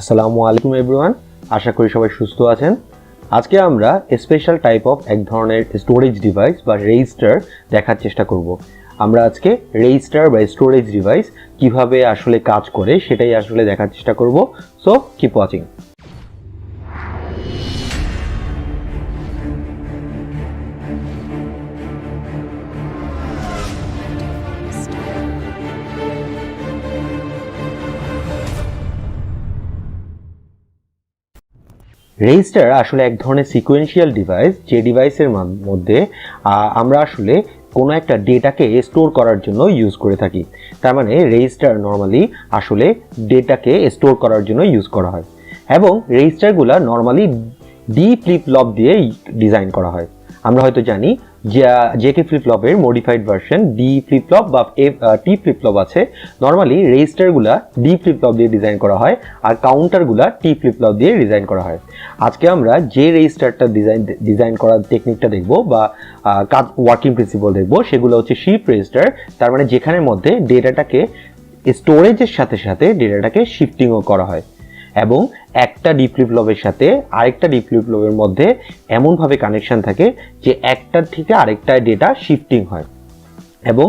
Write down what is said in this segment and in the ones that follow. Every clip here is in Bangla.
আসসালামু আলাইকুম এভরিওয়ান, আশা করি সবাই সুস্থ আছেন। আজকে আমরা স্পেশাল টাইপ অফ এক ধরনের স্টোরেজ ডিভাইস বা রেজিস্টার দেখার চেষ্টা করব। আমরা আজকে রেজিস্টার বা স্টোরেজ ডিভাইস কিভাবে আসলে কাজ করে সেটাই আসলে দেখার চেষ্টা করব। So keep watching. রেজিস্টার আসলে এক ধরনের সিকোয়েন্সিয়াল ডিভাইস, যে ডিভাইসের মধ্যে আমরা আসলে কোনো একটা ডেটাকে স্টোর করার জন্য ইউজ করে থাকি। তার মানে রেজিস্টার নর্মালি আসলে ডেটাকে স্টোর করার জন্য ইউজ করা হয় এবং রেজিস্টারগুলো নর্মালি ডি ফ্লিপ ফ্লপ দিয়ে ডিজাইন করা হয়। আমরা হয়তো জানি যে জেকে ফ্লিপ ফ্লপের modified version D flip flop বা টি ফ্লিপ ফ্লপ আছে। নর্মালি রেজিস্টারগুলা ডি ফ্লিপ ফ্লপ দিয়ে ডিজাইন করা হয় আর কাউন্টারগুলা টি ফ্লিপ ফ্লপ দিয়ে ডিজাইন করা হয়। আজকে আমরা যে রেজিস্টারটা ডিজাইন করার টেকনিকটা দেখব বা কাজ ওয়ার্কিং প্রিন্সিপাল দেখব, সেগুলো হচ্ছে শিফট রেজিস্টার। তার মানে যেখানের মধ্যে ডেটাটাকে স্টোরেজের সাথে সাথে ডেটাটাকে শিফটিংও করা হয় এবং একটা ডি ফ্লিপ ফ্লপের সাথে আরেকটা ডি ফ্লিপ ফ্লপের মধ্যে এমনভাবে কানেকশন থাকে যে একটার থেকে আরেকটা ডেটা শিফটিং হয় এবং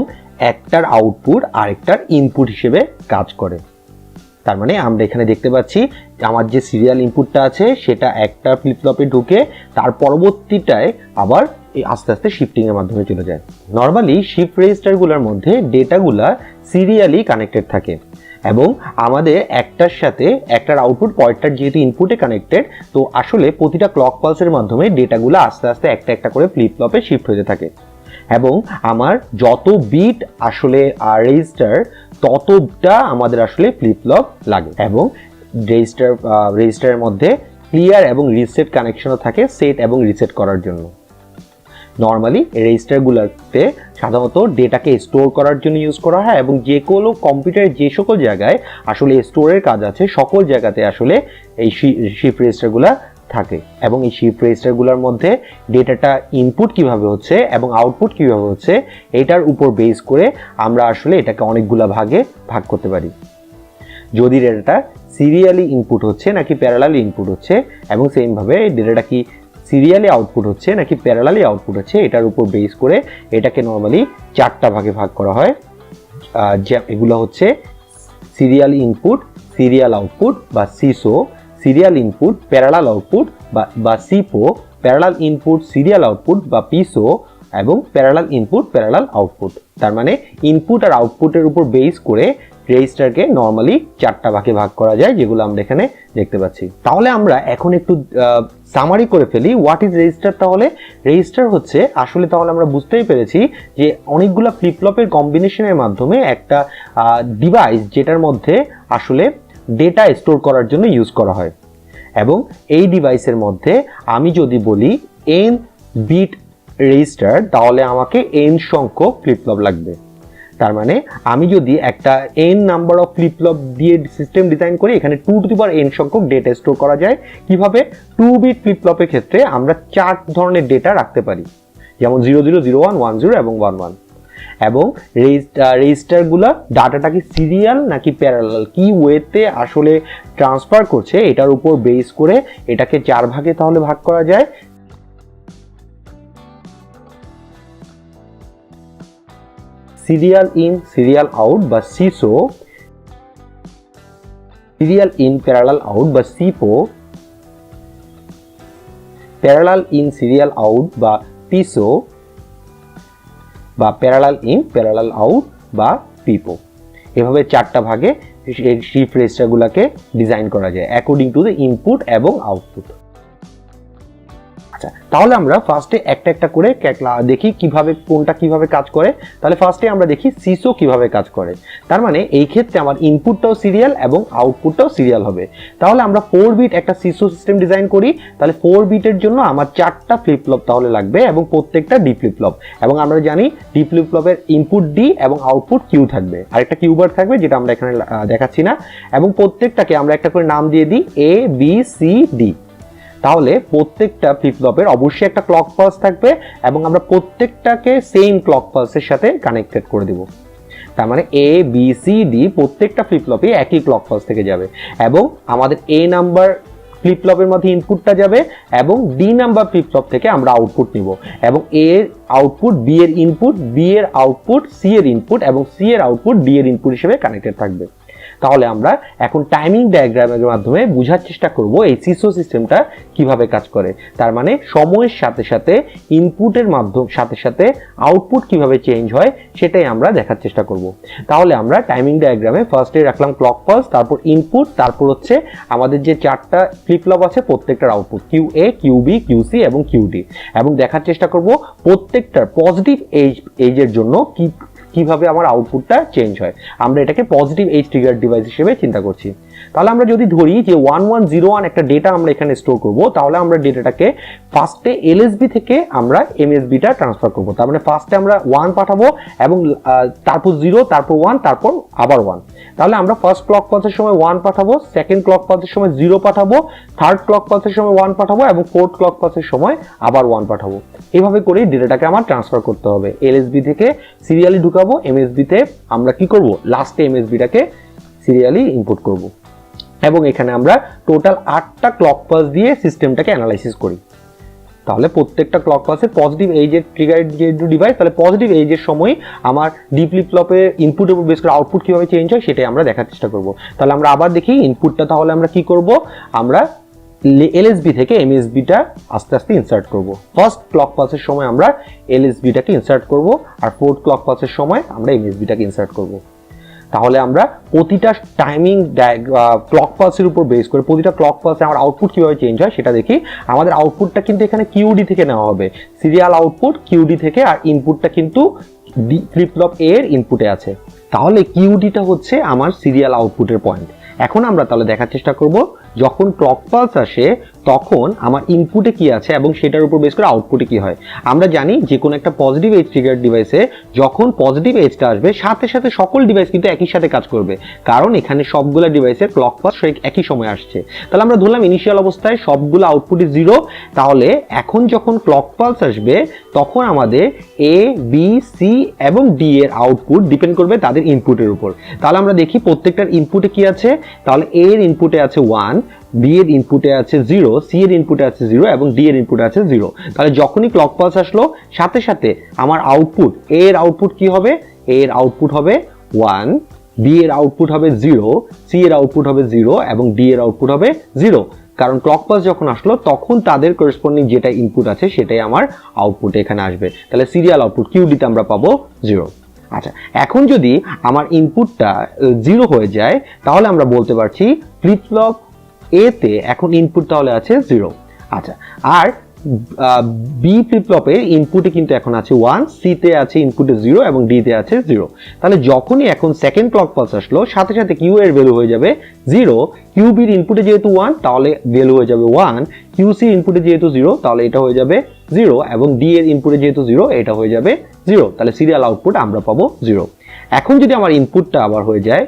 একটার আউটপুট আরেকটার ইনপুট হিসেবে কাজ করে। তার মানে আমরা এখানে দেখতে পাচ্ছি আমার যে সিরিয়াল ইনপুটটা আছে সেটা একটা ফ্লিপ ফ্লপে ঢুকে তার পরবর্তীটায় আবার আস্তে আস্তে শিফটিং এর মাধ্যমে চলে যায়। নর্মালি শিফট রেজিস্টারগুলোর মধ্যে ডেটাগুলা সিরিয়ালি কানেক্টেড থাকে এবং আমাদের একটার সাথে একটার আউটপুট পরেরটার যেহেতু ইনপুটে কানেক্টেড, তো আসলে প্রতিটা ক্লক পালসের মাধ্যমে ডেটাগুলো আস্তে আস্তে একটা একটা করে ফ্লিপ ফ্লপে শিফট হতে থাকে এবং আমার যত বিট আসলে রেজিস্টার ততটা আমাদের আসলে ফ্লিপ ফ্লপ লাগে এবং রেজিস্টারের মধ্যে ক্লিয়ার এবং রিসেট কানেকশনও থাকে সেট এবং রিসেট করার জন্য। নর্মালি রেজিস্টারগুলোতে সাধারণত ডেটাকে স্টোর করার জন্য ইউজ করা হয় এবং যে কোনো কম্পিউটারের যে সকল জায়গায় আসলে স্টোরের কাজ আছে সকল জায়গাতে আসলে এই শিফট রেজিস্টারগুলো থাকে এবং এই শিফট রেজিস্টারগুলোর মধ্যে ডেটাটা ইনপুট কিভাবে হচ্ছে এবং আউটপুট কিভাবে হচ্ছে এটার উপর বেস করে আমরা আসলে এটাকে অনেকগুলা ভাগে ভাগ করতে পারি। যদি ডেটাটা সিরিয়ালি ইনপুট হচ্ছে নাকি প্যারালালি ইনপুট হচ্ছে এবং সেমভাবে ডেটাটা কি সিরিয়ালি আউটপুট হচ্ছে নাকি প্যারালালি আউটপুট হচ্ছে এটার উপর বেস করে এটাকে নর্মালি চারটা ভাগে ভাগ করা হয়। এগুলো হচ্ছে সিরিয়াল ইনপুট, সিরিয়াল আউটপুট বা CISO, serial input parallel output বা সিপো, প্যারালাল ইনপুট সিরিয়াল আউটপুট বা পিসো এবং প্যারালাল ইনপুট প্যারালাল আউটপুট। তার মানে ইনপুট আর আউটপুটের উপর বেস করে রেজিস্টারকে নর্মালি চারটা ভাগে ভাগ করা যায়, যেগুলো আমরা এখানে দেখতে পাচ্ছি। তাহলে আমরা এখন একটু সামারি করে ফেলি হোয়াট ইজ রেজিস্টার। তাহলে রেজিস্টার হচ্ছে আসলে, তাহলে আমরা বুঝতেই পেরেছি যে অনেকগুলো ফ্লিপ ফ্লপের কম্বিনেশনের মাধ্যমে একটা ডিভাইস যেটার মধ্যে আসলে ডেটা স্টোর করার জন্য ইউজ করা হয় এবং এই ডিভাইসের মধ্যে আমি যদি বলি n বিট রেজিস্টার তাহলে আমাকে n সংখ্যক ফ্লিপ ফ্লপ লাগবে। তার মানে আমি যদি একটা n number of flip flop দিয়ে সিস্টেম ডিজাইন করি, এখানে 2n সংখ্যক ডেটা স্টোর করা যায়। কিভাবে? 2 বিট ফ্লিপ ফ্লপের ক্ষেত্রে আমরা 4 ধরনের ডেটা রাখতে পারি, যেমন 00, 01, 10 এবং 11 এবং রেজিস্টারগুলো ডাটাটা কি সিরিয়াল নাকি প্যারালাল কি ওয়েতে আসলে ট্রান্সফার করছে এটার উপর বেস করে এটাকে 4 ভাগে তাহলে ভাগ করা যায়। সিরিয়াল ইন সিরিয়াল আউট বা CISO, serial in parallel out বা সিপো, প্যারালাল ইন সিরিয়াল আউট বা পিসো বা প্যারালাল ইন প্যারালাল আউট বা পিপো। এভাবে 4টা ভাগে শিফট রেজিস্টারগুলোকে ডিজাইন করা যায় অ্যাকর্ডিং টু দ্য ইনপুট এবং আউটপুট। তাহলে আমরা ফার্স্টে একটা একটা করে দেখি কিভাবে কোনটা কিভাবে কাজ করে। তাহলে ফার্স্টে আমরা দেখি সিসো কিভাবে কাজ করে। তার মানে এই ক্ষেত্রে আমার ইনপুটটাও সিরিয়াল এবং আউটপুটটাও সিরিয়াল হবে। তাহলে আমরা 4 বিট একটা সিসো সিস্টেম ডিজাইন করি, তাহলে 4 বিটের জন্য আমার 4টা ফ্লিপ ফ্লপ তাহলে লাগবে এবং প্রত্যেকটা ডি ফ্লিপ ফ্লপ, এবং আমরা জানি ডি ফ্লিপ ফ্লপের ইনপুট ডি এবং আউটপুট কিউ থাকবে, আরেকটা কিউ বার থাকবে যেটা আমরা এখানে দেখাচ্ছি না, এবং প্রত্যেকটাকে আমরা একটা করে নাম দিয়ে দিই এ বি সি ডি। তাহলে প্রত্যেকটা ফ্লিপ ফ্লপের অবশ্যই একটা ক্লক পালস থাকবে এবং আমরা প্রত্যেকটাকে সেম ক্লক পালসের সাথে কানেক্টেড করে দেব। তার মানে এ বি সি ডি প্রত্যেকটা ফ্লিপ ফ্লপই একই ক্লক পালস থেকে যাবে এবং আমাদের এ নাম্বার ফ্লিপ ফ্লপের মধ্যে ইনপুটটা যাবে এবং ডি নাম্বার ফ্লিপ ফ্লপ থেকে আমরা আউটপুট নিব এবং এ এর আউটপুট বি এর ইনপুট, বি এর আউটপুট সি এর ইনপুট এবং সি এর আউটপুট ডি এর ইনপুট হিসেবে কানেক্টেড থাকবে। তাহলে আমরা এখন টাইমিং ডায়াগ্রামের মাধ্যমে বোঝার চেষ্টা করব এই সিসো সিস্টেমটা কিভাবে কাজ করে। তার মানে সময়ের সাথে সাথে ইনপুটের সাথে সাথে আউটপুট কিভাবে চেঞ্জ হয় সেটাই আমরা দেখার চেষ্টা করব। তাহলে আমরা টাইমিং ডায়াগ্রামে ফার্স্টে রাখলাম ক্লক পালস, তারপর ইনপুট, তারপর হচ্ছে আমাদের যে 4টা ফ্লিপ ফ্লপ আছে প্রত্যেকটার output Q A, Q B, Q C এবং কিউ ডি, এবং দেখার চেষ্টা করব প্রত্যেকটার পজিটিভ এজের জন্য কিভাবে আমার আউটপুটটা চেঞ্জ হয়। আমরা এটাকে পজিটিভ এজ ট্রিগার ডিভাইস হিসেবে চিন্তা করছি। তাহলে আমরা যদি ধরি যে 1101 একটা ডেটা আমরা এখানে স্টোর করব, তাহলে আমরা ডেটাটাকে ফার্স্টে এলএসবি থেকে আমরা এমএসবিটা ট্রান্সফার করব। তার মানে ফার্স্টে আমরা 1 পাঠাবো এবং তারপর 0, তারপর 1, তারপর আবার 1। তাহলে আমরা ফার্স্ট ক্লক পালসের সময় 1 পাঠাবো, সেকেন্ড ক্লক পালসের সময় 0 পাঠাবো, থার্ড ক্লক পালসের সময় 1 পাঠাবো এবং ফোর্থ ক্লক পালসের সময় আবার 1 পাঠাবো। এইভাবে করে ডেটাটাকে আমার ট্রান্সফার করতে হবে। এলএসবি থেকে সিরিয়ালি ঢুকাবো, এমএসবি তে আমরা কি করব, লাস্টে এমএসবিটাকে সিরিয়ালি ইনপুট করব এবং এখানে আমরা টোটাল 8টা ক্লক পালস দিয়ে সিস্টেমটাকে অ্যানালাইসিস করি। তাহলে প্রত্যেকটা ক্লক পালসের পজিটিভ এজের ট্রিগার যেহেতু ডিভাইস, তাহলে পজিটিভ এজের সময় আমার ডি ফ্লিপ ফ্লপের ইনপুটের উপর বেস করে আউটপুট কিভাবে চেঞ্জ হয় সেটাই আমরা দেখার চেষ্টা করব। তাহলে আমরা আবার দেখি ইনপুটটা, তাহলে আমরা কি করব, আমরা এলএসবি থেকে এমএসবিটা আস্তে আস্তে ইনসার্ট করব। ফার্স্ট ক্লক পালসের সময় আমরা এলএসবিটাকে ইনসার্ট করব আর ফোর্থ ক্লক পালসের সময় আমরা এমএসবিটাকে ইনসার্ট করব। তাহলে আমরা প্রতিটা টাইমিং ক্লক পালসের উপর বেস করে প্রতিটা ক্লক পালসে আমার আউটপুট কিভাবে চেঞ্জ হয় সেটা দেখি। আমাদের আউটপুটটা কিন্তু এখানে কিউডি থেকে নেওয়া হবে, সিরিয়াল আউটপুট কিউডি থেকে, আর ইনপুটটা কিন্তু ডি ফ্লিপ ফ্লপ এ এর ইনপুটে আছে। তাহলে কিউডিটা হচ্ছে আমার সিরিয়াল আউটপুটের পয়েন্ট। এখন আমরা তাহলে দেখার চেষ্টা করব যখন ক্লক পালস আসে তখন আমার ইনপুটে কি আছে এবং সেটার উপর বেস করে আউটপুটে কি হয়। আমরা জানি যে কোনো একটা পজিটিভ এজ ট্রিগার ডিভাইসে যখন পজিটিভ এজটা আসবে সাথে সাথে সকল ডিভাইস কিন্তু একই সাথে কাজ করবে, কারণ এখানে সবগুলা ডিভাইসের ক্লক পালস একই সময় আসছে। তাহলে আমরা ধরলাম ইনিশিয়াল অবস্থায় সবগুলো আউটপুটই 0। তাহলে এখন যখন ক্লক পালস আসবে তখন আমাদের এ, বি, সি এবং ডি এর আউটপুট ডিপেন্ড করবে তাদের ইনপুটের উপর। তাহলে আমরা দেখি প্রত্যেকটার ইনপুটে কি আছে। তাহলে এ এর ইনপুটে আছে 1, বি এর ইনপুটে আছে 0, সি এর ইনপুটে আছে 0 এবং ডি এর ইনপুটে আছে 0। তাহলে যখনই ক্লক পালস আসলো সাথে সাথে আমার আউটপুট, এ এর আউটপুট কি হবে, এ এর আউটপুট হবে 1, বি এর আউটপুট হবে 0, সি এর আউটপুট হবে 0 এবং ডি এর আউটপুট হবে 0। কারণ ক্লক পালস যখন আসলো তখন তাদের করেসপন্ডিং যেটা ইনপুট আছে সেটাই আমার আউটপুট এখানে আসবে। তাহলে সিরিয়াল আউটপুট কিউডিতে আমরা পাবো 0। আচ্ছা, এখন যদি আমার ইনপুটটা 0 হয়ে যায় তাহলে আমরা বলতে পারছি ফ্লিপ ফ্লপ এ তে এখন ইনপুট তাহলে আছে 0। আচ্ছা, আর বি ফ্লিপ ফ্লপের ইনপুটে কিন্তু এখন আছে 1, সি তে আছে ইনপুটে 0 এবং ডি তে আছে 0। তাহলে যখনই এখন সেকেন্ড ক্লক পালস আসলো সাথে সাথে কিউ এর ভ্যালু হয়ে যাবে 0, কিউ বির ইনপুটে যেহেতু 1 তাহলে ভ্যালু হয়ে যাবে 1, কিউ সি ইনপুটে যেহেতু 0 তাহলে এটা হয়ে যাবে 0 এবং ডি এর ইনপুটে যেহেতু 0 এটা হয়ে যাবে 0। তাহলে সিরিয়াল আউটপুট আমরা পাবো 0। এখন যদি আমার ইনপুটটা আবার হয়ে যায়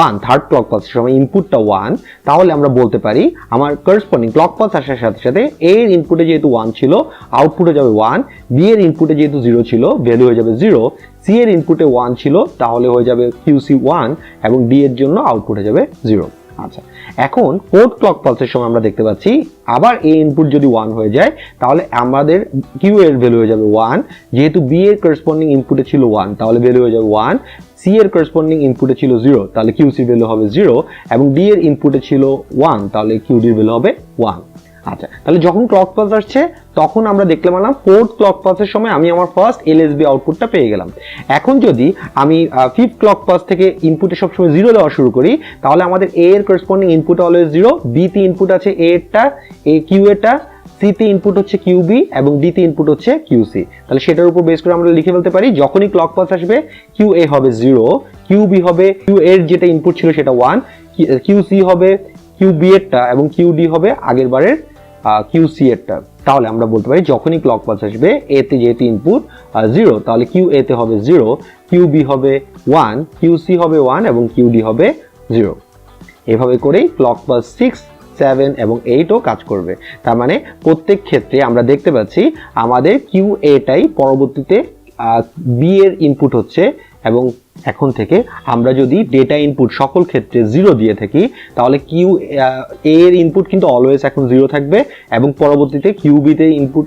1, থার্ড ক্লক পালসের সময় ইনপুটটা 1, তাহলে আমরা বলতে পারি আমার করেসপন্ডিং ক্লক পালস আসার সাথে সাথে এ এর ইনপুটে যেহেতু 1 ছিল আউটপুট হয়ে যাবে 1, বি এর ইনপুটে যেহেতু 0 ছিল ভ্যালু হয়ে যাবে 0, সি এর ইনপুটে 1 ছিল তাহলে হয়ে যাবে কিউসি 1 এবং ডি এর জন্য আউটপুট হয়ে যাবে 0। আচ্ছা, এখন ফোর্থ ক্লক পালসের সময় আমরা দেখতে পাচ্ছি আবার এ ইনপুট যদি 1 হয়ে যায় তাহলে আমাদের কিউ এর ভ্যালু হয়ে যাবে 1, যেহেতু বি এর করেসপন্ডিং ইনপুটে ছিল 1 তাহলে ভ্যালু হয়ে যাবে 1, সি এর করেসপন্ডিং ইনপুটে ছিল 0 তাহলে কিউসি ভ্যালু হবে 0 এবং ডি এর ইনপুটে ছিল 1 তাহলে কিউডি এর ভ্যালু হবে 1। আচ্ছা, তাহলে যখন ক্লক পালস আসছে তখন আমরা দেখতে পেলাম ফোর্থ ক্লক পালসের সময় আমি আমার ফার্স্ট এলএসবি আউটপুটটা পেয়ে গেলাম। এখন যদি আমি ফিফথ ক্লক পালস থেকে ইনপুটে সবসময় 0 দেওয়া শুরু করি তাহলে আমাদের এ এর করেসপন্ডিং ইনপুট অলওয়েজ 0, বি তে ইনপুট আছে এ এরটা, এ কিউ এরটা, সি তে ইনপুট হচ্ছে কিউবি এবং ডি তে ইনপুট হচ্ছে কিউসি। তাহলে সেটার উপর বেস করে আমরা লিখে ফেলতে পারি যখনই ক্লক পালস আসবে কিউ এ হবে 0, কিউ বি হবে কিউ এর যেটা ইনপুট ছিল সেটা 1, কিউসি হবে কিউ বি এরটা এবং কিউ ডি হবে আগের বারের কিউসি এরটা। তাহলে আমরা বলতে পারি যখনই ক্লক পালস আসবে এ তে যেহেতু ইনপুট 0 তাহলে কিউ এ তে হবে 0, কিউ বি হবে 1, কিউসি হবে 1 এবং কিউ ডি হবে 0। এভাবে করেই ক্লক পালস 6, 7 এবং 8ও কাজ করবে। তার মানে প্রত্যেক ক্ষেত্রে আমরা দেখতে পাচ্ছি আমাদের কিউ এটাই পরবর্তীতে বি এর ইনপুট হচ্ছে এবং এখন থেকে আমরা যদি ডেটা ইনপুট সকল ক্ষেত্রে 0 দিয়ে থাকি তাহলে কিউ এ এর ইনপুট কিন্তু অলওয়েজ এখন 0 থাকবে এবং পরবর্তীতে কিউ বি তে ইনপুট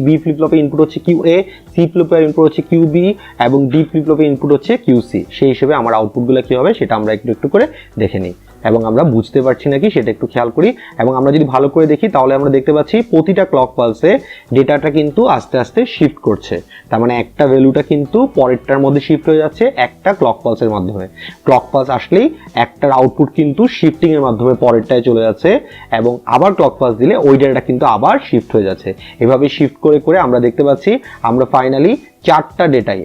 বি ফ্লিপ ফ্লপে ইনপুট হচ্ছে কিউ এ, সি ফ্লিপ ফ্লপের ইনপুট হচ্ছে কিউ বি এবং ডি ফ্লিপ ফ্লপের ইনপুট হচ্ছে কিউ সি। সেই হিসেবে আমার আউটপুটগুলো কি হবে সেটা আমরা একটু একটু করে দেখে নিই এবং আমরা বুঝতে পারছি নাকি সেটা একটু খেয়াল করি। এবং আমরা যদি ভালো করে দেখি তাহলে আমরা দেখতে পাচ্ছি প্রতিটা ক্লক পালসে ডেটাটা কিন্তু আস্তে আস্তে শিফট করছে। তার মানে একটা ভ্যালুটা কিন্তু পরেরটার মধ্যে শিফট হয়ে যাচ্ছে একটা ক্লক পালসের মাধ্যমে। ক্লক পালস আসলেই একটার আউটপুট কিন্তু শিফটিং এর মাধ্যমে পরেরটায় চলে যাচ্ছে এবং আবার ক্লক পালস দিলে ওই ডেটাটা কিন্তু আবার শিফট হয়ে যাচ্ছে। এভাবে শিফট করে করে আমরা দেখতে পাচ্ছি আমরা ফাইনালি 4টা ডেটাই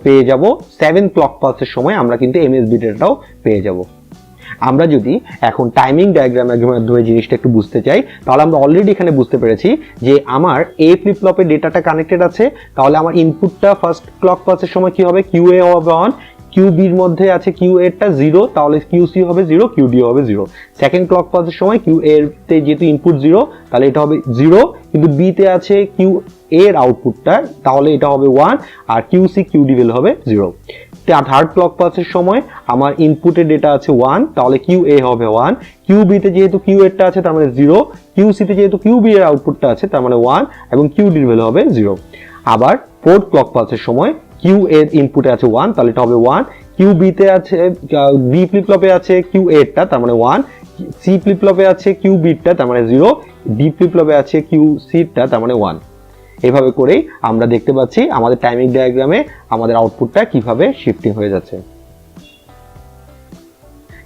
পেয়ে যাব। 7 ক্লক পালসের সময় আমরা কিন্তু এমএসবি ডেটাটাও পেয়ে যাব। আমরা যদি এখন টাইমিং ডায়াগ্রামের মাধ্যমে জিনিসটা একটু বুঝতে চাই তাহলে আমরা অলরেডি এখানে বুঝতে পেরেছি যে আমার এ ফ্লিপ ফ্লপে ডেটাটা কানেক্টেড আছে, তাহলে আমার ইনপুটটা ফার্স্ট ক্লক পালসের সময় কি হবে, কিউ এ হবে 1, কিউ বির মধ্যে আছে কিউ এরটা 0, তাহলে কিউ সি হবে 0, কিউ ডি হবে 0। সেকেন্ড ক্লক পালসের সময় কিউ এর তে যেহেতু ইনপুট 0 তাহলে এটা হবে 0, কিন্তু বি তে আছে কিউ এর আউটপুটটা তাহলে এটা হবে 1 আর Q C Q D value হবে 0। থার্ড ক্লক পালসের সময় আমার ইনপুটের ডেটা আছে 1 তাহলে কিউ এ হবে 1, কিউ বি তে যেহেতু কিউ এরটা আছে তার মানে 0, কিউ সি তে যেহেতু কিউ বি এর আউটপুটটা আছে তার মানে 1 এবং কিউ ডির ভ্যালু হবে 0। আবার ফোর্থ ক্লক পালসের সময় কিউ এর ইনপুটে আছে 1 তাহলে এটা হবে 1, কিউ বি তে আছে বি ফ্লিপ ফ্লপে আছে কিউ এরটা তার মানে 1, সি ফ্লিপ ফ্লপে আছে কিউ বিটা তার মানে 0, ডি ফ্লিপ ফ্লপে আছে কিউ সিটা তার মানে 1। এভাবে করেই আমরা দেখতে পাচ্ছি আমাদের টাইমিং ডায়াগ্রামে আমাদের আউটপুটটা কিভাবে শিফটিং হয়ে যাচ্ছে।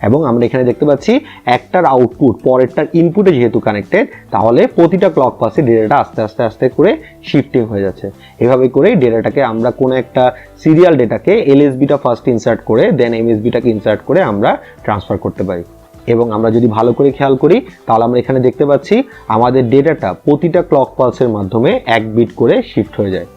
এবং আমরা এখানে দেখতে পাচ্ছি একটার আউটপুট পরেরটার ইনপুটে যেহেতু কানেক্টেড তাহলে প্রতিটা ক্লক পালসে ডেটাটা আস্তে আস্তে আস্তে করে শিফটিং হয়ে যাচ্ছে। এভাবে করেই ডেটাটাকে আমরা কোনো একটা সিরিয়াল ডেটাকে এলএসবিটা ফার্স্ট ইনসার্ট করে দেন এমএসবিটাকে ইনসার্ট করে আমরা ট্রান্সফার করতে পারি। এবং আমরা যদি ভালো করে খেয়াল করি তাহলে আমরা এখানে দেখতে পাচ্ছি আমাদের ডেটাটা প্রতিটা ক্লক পালসের মাধ্যমে 1 বিট করে শিফট হয়ে যায়।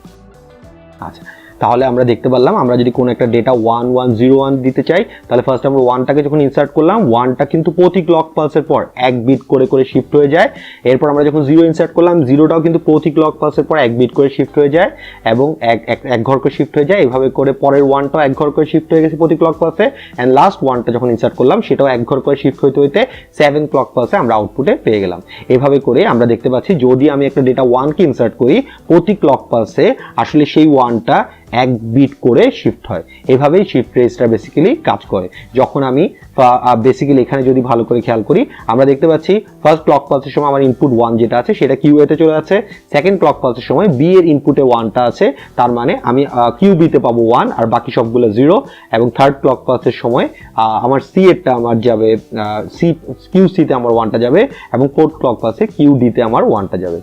আচ্ছা, তাহলে আমরা দেখতে পারলাম আমরা যদি কোনো একটা ডেটা 1101 দিতে চাই তাহলে ফার্স্ট আমরা 1টাকে যখন ইনসার্ট করলাম 1টা কিন্তু প্রতি ক্লক পালসের পর 1 বিট করে করে শিফট হয়ে যায়। এরপর আমরা যখন 0 ইনসার্ট করলাম 0টাও কিন্তু প্রতি ক্লক পালসের পর 1 বিট করে শিফট হয়ে যায় এবং এক ঘর করে শিফট হয়ে যায়। এভাবে করে পরের 1টাও 1 ঘর করে শিফট হয়ে গেছে প্রতি ক্লক পালসে এন্ড লাস্ট 1টা যখন ইনসার্ট করলাম সেটাও 1 ঘর করে শিফট হইতে হইতে 7 ক্লক পালসে আমরা আউটপুটে পেয়ে গেলাম। এভাবে করে আমরা দেখতে পাচ্ছি যদি আমি একটা ডেটা 1 কে ইনসার্ট করি প্রতি ক্লক পালসে আসলে সেই 1টা 1 বিট করে শিফট হয়। এভাবেই শিফট রেজিস্টার বেসিক্যালি কাজ করে। যখন আমি বেসিক্যালি এখানে যদি ভালো করে খেয়াল করি আমরা দেখতে পাচ্ছি ফার্স্ট ক্লক পালসের সময় আমার ইনপুট 1 যেটা আছে সেটা কিউ এ তে চলে যাচ্ছে, সেকেন্ড ক্লক পালসের সময় বি এর ইনপুটে 1টা আছে তার মানে আমি কিউ বি তে পাবো 1 আর বাকি সবগুলো 0 এবং থার্ড ক্লক পালসের সময় আমার সি এরটা আমার যাবে কিউ সি তে আমার 1টা যাবে এবং ফোর্থ ক্লক পালসে কিউ ডি তে আমার 1টা যাবে।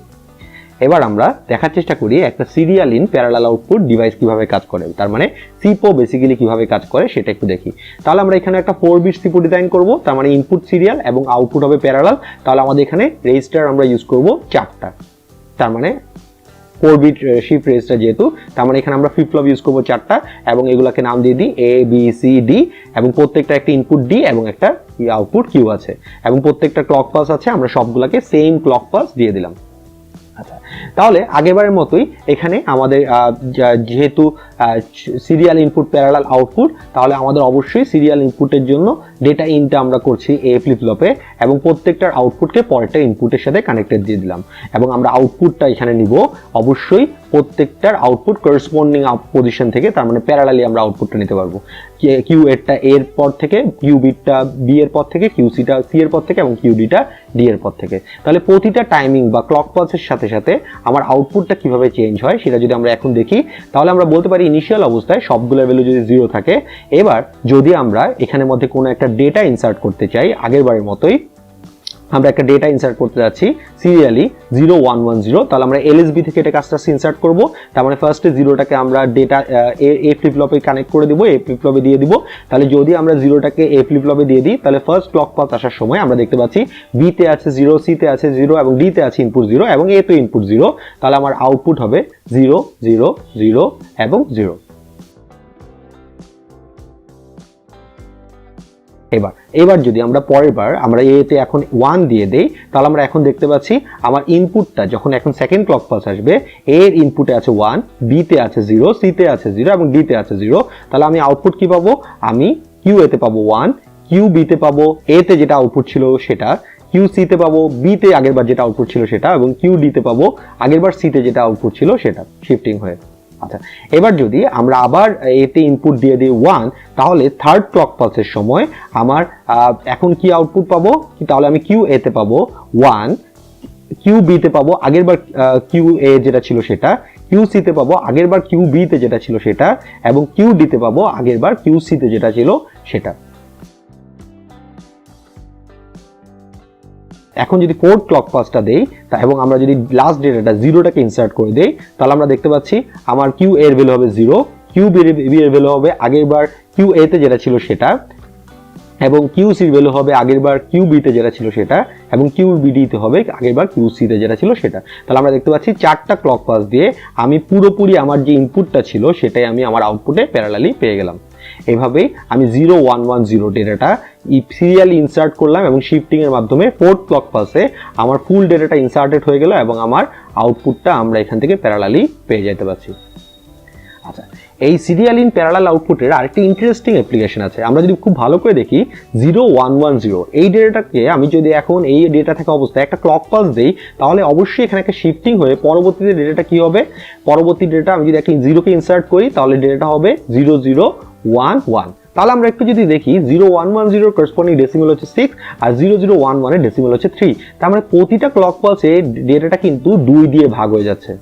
এবার আমরা দেখার চেষ্টা করি একটা serial in parallel output device কিভাবে কাজ করে, তার মানে সিপো বেসিক্যালি কিভাবে কাজ করে সেটা একটু দেখি। তাহলে আমরা এখানে একটা 4 বিট সিপো ডিজাইন করব, তার মানে ইনপুট সিরিয়াল এবং আউটপুট হবে প্যারালাল। তাহলে আমাদের এখানে রেজিস্টার আমরা ইউজ করব 4টা, তার মানে 4 বিট শিফট রেজিস্টার যেহেতু তার মানে এখানে আমরা ফ্লিপ ফ্লপ ইউজ করব 4টা এবং এগুলোকে নাম দিয়ে দিই এ বি সি ডি এবং প্রত্যেকটা একটা ইনপুট ডি এবং একটা আউটপুট কিউ আছে এবং প্রত্যেকটা ক্লক পালস আছে আমরা সবগুলোকে সেম ক্লক পালস দিয়ে দিলাম। আচ্ছা, তাহলে আগেরবারের মতোই এখানে আমাদের যেহেতু সিরিয়াল ইনপুট প্যারালাল আউটপুট তাহলে আমাদের অবশ্যই সিরিয়াল ইনপুটের জন্য ডেটা ইনটা আমরা করছি এ ফ্লিপ ফ্লপে এবং প্রত্যেকটার আউটপুটকে পরেরটা ইনপুটের সাথে কানেক্টেড দিয়ে দিলাম এবং আমরা আউটপুটটা এখানে নিব অবশ্যই প্রত্যেকটার আউটপুট করসপন্ডিং পজিশন থেকে, তার মানে প্যারালালি আমরা আউটপুটটা নিতে পারবো। কিউ এরটা এর পর থেকে, কিউ বিটা বি এর পর থেকে, কিউ সিটা সি এর পর থেকে এবং কিউ ডিটা ডি এর পর থেকে। তাহলে প্রতিটা টাইমিং বা ক্লক পালসের সাথে সাথে আমার আউটপুটটা কিভাবে চেঞ্জ হয় সেটা যদি আমরা এখন দেখি তাহলে আমরা বলতে পারি ইনিশিয়াল অবস্থায় সবগুলোর ভ্যালু যদি 0 থাকে। এবার যদি আমরা এখানের মধ্যে কোনো একটা ডেটা ইনসার্ট করতে চাই আগের বারের মতোই আমরা একটা ডেটা ইনসার্ট করতে যাচ্ছি সিরিয়ালি 0110, তাহলে আমরা এলএসবি থেকে এটা কাজটা ইনসার্ট করব। তার মানে ফার্স্টে 0টাকে আমরা ডেটা এ ফ্লিপ ফ্লপে কানেক্ট করে দিব, এ ফ্লিপ ফ্লপে দিয়ে দিব। তাহলে যদি আমরা 0টাকে এ ফ্লিপ ফ্লপে দিয়ে দিই তাহলে ফার্স্ট ক্লক পালস আসার সময় আমরা দেখতে পাচ্ছি বি তে আছে 0, সি তে আছে 0 এবং ডি তে আছে ইনপুট 0 এবং এ তে ইনপুট 0। তাহলে আমার আউটপুট হবে 0 0 0 এবং 0। এবার যদি আমরা পরের বার আমরা এ তে এখন 1 দিয়ে দেই, তাহলে আমরা এখন দেখতে পাচ্ছি আমার ইনপুটটা যখন এখন সেকেন্ড ক্লক পালস আসবে, এ এর ইনপুটে আছে 1, বি তে আছে 0, সি তে আছে 0 এবং ডি তে আছে 0, তাহলে আমি আউটপুট কি পাবো? আমি কিউ এ তে পাবো 1, কিউ বি তে পাবো এ তে যেটা আউটপুট ছিল সেটা, কিউ সি তে পাবো বি তে আগেরবার যেটা আউটপুট ছিল সেটা, এবং কিউ ডি তে পাবো আগেরবার সি তে যেটা আউটপুট ছিল সেটা, শিফটিং হয়ে। আচ্ছা, এবার যদি আমরা আবার এতে ইনপুট দিয়ে দিই 1, তাহলে থার্ড ক্লক পালসের সময় আমার এখন কি আউটপুট পাবো? তাহলে আমি কিউ এ তে পাবো 1, কিউ বি তে পাবো আগেরবার কিউ এ যেটা ছিল সেটা, কিউ সি তে পাবো আগেরবার কিউ বি তে যেটা ছিল সেটা, এবং কিউ ডি তে পাবো আগেরবার কিউ সি তে যেটা ছিল সেটা। এখন যদি ফোর্থ ক্লক পালসটা দেই এবং আমরা যদি লাস্ট ডেটাটা 0টাকে ইনসার্ট করে দেই, তাহলে আমরা দেখতে পাচ্ছি আমার কিউ এর ভ্যালু হবে 0, কিউ বি এর ভ্যালু হবে আগেরবার কিউ এ তে যেটা ছিল সেটা, এবং কিউ সির ভ্যালু হবে আগেরবার কিউ বি তে যেটা ছিল সেটা, এবং কিউ বি ডি তে হবে আগেরবার কিউ সি তে যেটা ছিল সেটা। তাহলে আমরা দেখতে পাচ্ছি 4টা ক্লক পালস দিয়ে আমি পুরোপুরি আমার যে ইনপুটটা ছিল সেটাই আমি আমার আউটপুটে প্যারালালি পেয়ে গেলাম। এভাবেই আমি 0110 ডেটাটা সিরিয়ালি ইনসার্ট করলাম এবং শিফটিং এর মাধ্যমে ফোর্থ ক্লক পালসে আমার ফুল ডেটাটা ইনসার্টেড হয়ে গেল এবং আমার আউটপুটটা আমরা এখান থেকে প্যারালালি পেয়ে যেতে পারছি। আচ্ছা, এই সিরিয়াল ইন প্যারালাল আউটপুটের আরেকটি ইন্টারেস্টিং অ্যাপ্লিকেশন আছে। আমরা যদি খুব ভালো করে দেখি 0110 এই ডেটাটাকে আমি যদি এখন এই ডেটা থাকা অবস্থায় একটা ক্লক পালস দেই, তাহলে অবশ্যই এখানে একটা শিফটিং হয়ে পরবর্তীতে ডেটাটা কি হবে? পরবর্তী ডেটা আমি যদি একটা 0কে ইনসার্ট করি তাহলে ডেটাটা হবে 0011। তাহলে আমরা একটু যদি দেখি 0110 করসপন্ডিং ডেসিমাল হচ্ছে 6 আর 0011 এর ডেসিমাল হচ্ছে 3, তার মানে প্রতিটা ক্লক পালসে ডেটাটা কিন্তু 2 দিয়ে ভাগ হয়ে যাচ্ছে।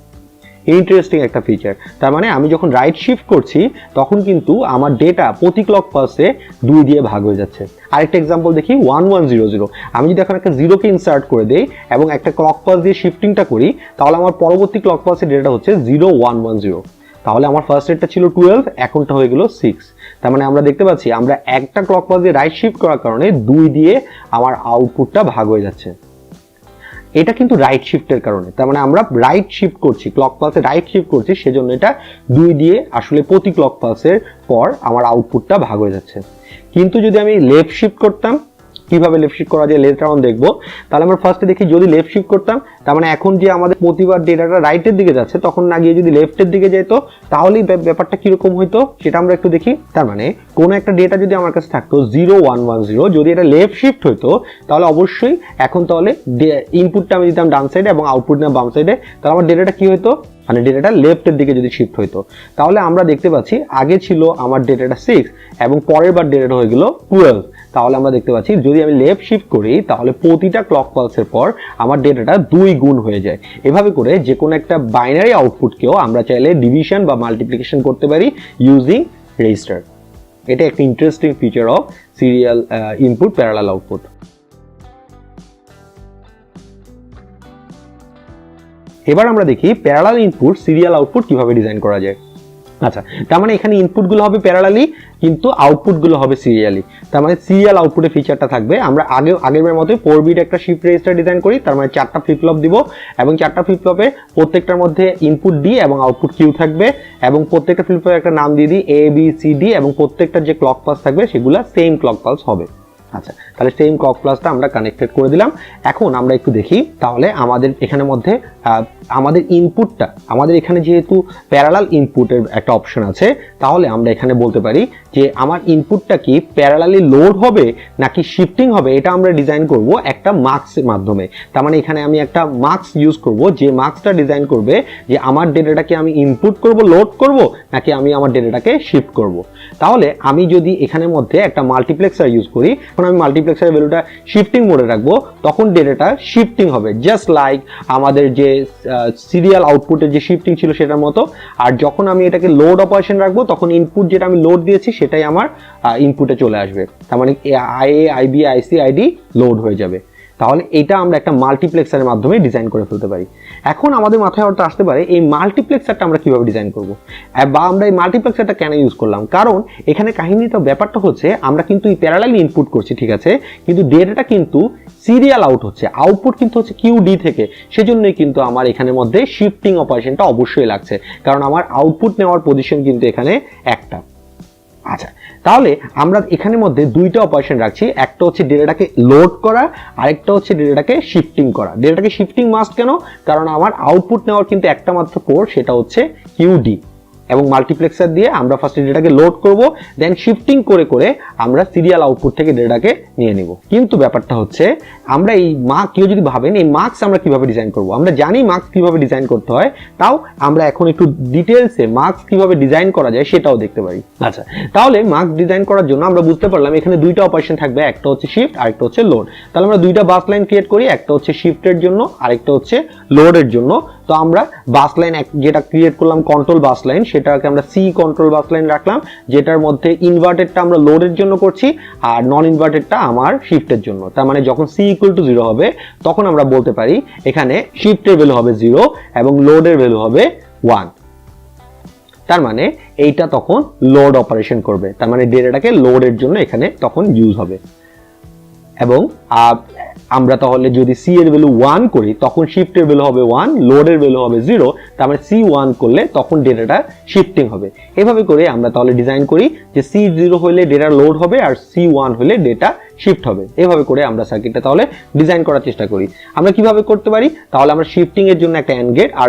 ইন্টারেস্টিং একটা ফিচার। তার মানে আমি যখন রাইট শিফট করছি তখন কিন্তু আমার ডেটা প্রতি ক্লক পালসে 2 দিয়ে ভাগ হয়ে যাচ্ছে। আরেকটা এক্সাম্পল দেখি 1100, আমি যদি এখন একটা 0কে ইনসার্ট করে দেই এবং একটা ক্লক পালস দিয়ে শিফটিংটা করি, তাহলে আমার পরবর্তী ক্লক পালসের ডেটা হচ্ছে 0110। তাহলে আমার ফার্স্ট রেটটা ছিল 12, এখনটা হয়ে গেল 6। তার মানে আমরা দেখতে পাচ্ছি আমরা একটা ক্লক পালস দিয়ে রাইট শিফট করার কারণে 2 দিয়ে আমার আউটপুটটা ভাগ হয়ে যাচ্ছে। এটা কিন্তু রাইট শিফটের কারণে, তার মানে আমরা রাইট শিফট করছি, ক্লক পালসে রাইট শিফট করছি, সেজন্য এটা 2 দিয়ে আসলে প্রতি ক্লক পালসের পর আমার আউটপুটটা ভাগ হয়ে যাচ্ছে। কিন্তু যদি আমি লেফট শিফট করতাম, কিভাবে লেফট শিফট করা যায় লেটার অন দেখবো, তাহলে আমরা ফার্স্টে দেখি যদি লেফট শিফট করতাম, তার মানে এখন যে আমাদের প্রতিবার ডেটাটা রাইটের দিকে যাচ্ছে তখন না গিয়ে যদি লেফটের দিকে যেত তাহলেই ব্যাপারটা কিরকম হইতো সেটা আমরা একটু দেখি। তার মানে কোনো একটা ডেটা যদি আমার কাছে থাকতো 0110, যদি এটা লেফট শিফট হইতো তাহলে অবশ্যই এখন তাহলে ইনপুটটা আমি দিতাম ডান সাইডে এবং আউটপুট দিতাম বাম সাইডে, তাহলে আমার ডেটাটা কি হইতো? মানে ডেটাটা লেফটের দিকে যদি শিফট হইতো, তাহলে আমরা দেখতে পাচ্ছি আগে ছিল আমার ডেটাটা 6 এবং পরের বার ডেটাটা হয়ে গেল 12। তাহলে আমরা দেখতে পাচ্ছি যদি আমি লেফট শিফট করি তাহলে প্রতিটা ক্লক পালসের পর আমার ডেটাটা 2 গুণ হয়ে যায়। এভাবে করে যে কোনো একটা বাইনারি আউটপুটকেও আমরা চাইলে ডিভিশন বা মাল্টিপ্লিকেশন করতে পারি ইউজিং রেজিস্টার। এটা একটা interesting feature of serial input parallel output. এবার আমরা দেখি প্যারালাল ইনপুট সিরিয়াল আউটপুট কিভাবে ডিজাইন করা যায়। আচ্ছা, তার মানে এখানে ইনপুটগুলো হবে প্যারালালি কিন্তু আউটপুটগুলো হবে সিরিয়ালি। তার মানে সিরিয়াল আউটপুটের ফিচারটা থাকবে। আমরা আগেরবার মতো 4 বিট একটা শিফট রেজিস্টার ডিজাইন করি, তার মানে 4টা ফ্লিপ ফ্লপ দিব এবং 4টা ফ্লিপ ফ্লপে প্রত্যেকটার মধ্যে ইনপুট ডি এবং আউটপুট কিউ থাকবে এবং প্রত্যেকটা ফ্লিপ ফ্লপে একটা নাম দিয়ে দিই এ বি সি ডি এবং প্রত্যেকটা যে ক্লক পালস থাকবে সেগুলো সেম ক্লক পালস হবে। আচ্ছা, তাহলে সেম ক্লক পালসটা আমরা কানেক্টেড করে দিলাম। এখন আমরা একটু দেখি তাহলে আমাদের এখানের মধ্যে আমাদের ইনপুটটা, আমাদের এখানে যেহেতু প্যারালাল ইনপুটের একটা অপশন আছে, তাহলে আমরা এখানে বলতে পারি যে আমার ইনপুটটা কি প্যারালালি লোড হবে নাকি শিফটিং হবে, এটা আমরা ডিজাইন করব একটা মার্কসের মাধ্যমে। তার মানে এখানে আমি একটা মার্কস ইউজ করব, যে মার্কসটা ডিজাইন করবে যে আমার ডেটাটাকে আমি ইনপুট করব, লোড করব, নাকি আমি আমার ডেটাটাকে শিফট করব। তাহলে আমি যদি এখানের মধ্যে একটা মাল্টিপ্লেক্সার ইউজ করি, এখন আমি মাল্টিপ্লেক্সারের ভ্যালুটা শিফটিং মোডে রাখবো, তখন ডেটাটা শিফটিং হবে জাস্ট লাইক আমাদের যে সিরিয়াল আউটপুটের যে শিফটিং ছিল সেটার মতো। আর যখন আমি এটাকে লোড অপারেশন রাখবো তখন ইনপুট যেটা আমি লোড দিয়েছি সেটাই আমার ইনপুটে চলে আসবে। তার মানে আইএ আইবি আইসি আইডি লোড হয়ে যাবে। তাহলে এটা আমরা একটা মাল্টিপ্লেক্সারের মাধ্যমে ডিজাইন করে ফেলতে পারি। এখন আমাদের মাথায় হয়তো আসতে পারে এই মাল্টিপ্লেক্সারটা আমরা কিভাবে ডিজাইন করব, বা আমরা এই মাল্টিপ্লেক্সারটা কেন ইউজ করলাম। কারণ এখানে কাহিনীটা ব্যাপারটা হচ্ছে আমরা কিন্তু এই প্যারালালি ইনপুট করছি, ঠিক আছে, কিন্তু ডেটাটা কিন্তু সিরিয়াল আউট হচ্ছে, আউটপুট কিন্তু হচ্ছে কিউডি থেকে। সেজন্যই কিন্তু আমার এখানের মধ্যে শিফটিং অপারেশনটা অবশ্যই লাগছে, কারণ আমার আউটপুট নেওয়ার পজিশন কিন্তু এখানে একটা। আচ্ছা, তাহলে আমরা এখানের মধ্যে দুইটা অপারেশন রাখছি, একটা হচ্ছে ডেটাটাকে লোড করা, আরেকটা হচ্ছে ডেটাটাকে শিফটিং করা। ডেটাটাকে শিফটিং মাস্ট কেন? কারণ আমার আউটপুট নেওয়ার কিন্তু একটা মাত্র পোর্ট, সেটা হচ্ছে কিউডি, এবং মাল্টিপ্লেক্সার দিয়ে আমরা ফার্স্টে ডেটাকে লোড করব, দেন শিফটিং করে করে আমরা সিরিয়াল আউটপুট থেকে ডেটাকে নিয়ে নিব। কিন্তু ব্যাপারটা হচ্ছে আমরা এই কেউ যদি ভাবেন এই মার্কস আমরা কিভাবে ডিজাইন করব, আমরা জানি মার্কস কিভাবে ডিজাইন করতে হয়, তাও আমরা এখন একটু ডিটেলসে মার্কস কিভাবে ডিজাইন করা যায় সেটাও দেখতে পারি। আচ্ছা, তাহলে মার্কস ডিজাইন করার জন্য আমরা বুঝতে পারলাম এখানে দুইটা অপারেশন থাকবে, একটা হচ্ছে শিফট আর একটা হচ্ছে লোড। তাহলে আমরা দুইটা বাস লাইন ক্রিয়েট করি, একটা হচ্ছে শিফটের জন্য আরেকটা হচ্ছে লোডের জন্য। তো আমরা বাস লাইন যেটা ক্রিয়েট করলাম কন্ট্রোল বাস লাইন, সেটাকে আমরা সি কন্ট্রোল বাস লাইন রাখলাম, যেটার মধ্যে ইনভার্টেডটা আমরা লোডের জন্য করছি আর নন ইনভার্টেডটা আমার শিফটের জন্য। তার মানে যখন সি ইকুয়াল টু 0 হবে তখন আমরা বলতে পারি এখানে শিফটের ভ্যালু হবে 0 এবং লোডের ভ্যালু হবে 1। তার মানে এইটা তখন লোড অপারেশন করবে, তার মানে ডেটাটাকে লোডের জন্য এখানে তখন ইউজ হবে। এবং আমরা তাহলে যদি সি এর ভ্যালু 1 করি তখন শিফটের ভ্যালু হবে 1, লোডের ভ্যালু হবে 0, তার মানে সি 1 করলে তখন ডেটাটা শিফটিং হবে। এভাবে করে আমরা তাহলে ডিজাইন করি যে সি 0 হলে ডেটা লোড হবে আর সি 1 হলে ডেটা শিফট হবে। এভাবে করে আমরা সার্কিটটা তাহলে ডিজাইন করার চেষ্টা করি। আমরা কিভাবে করতে পারি? তাহলে আমরা শিফটিং এর জন্য একটা অ্যান্ড গেট আর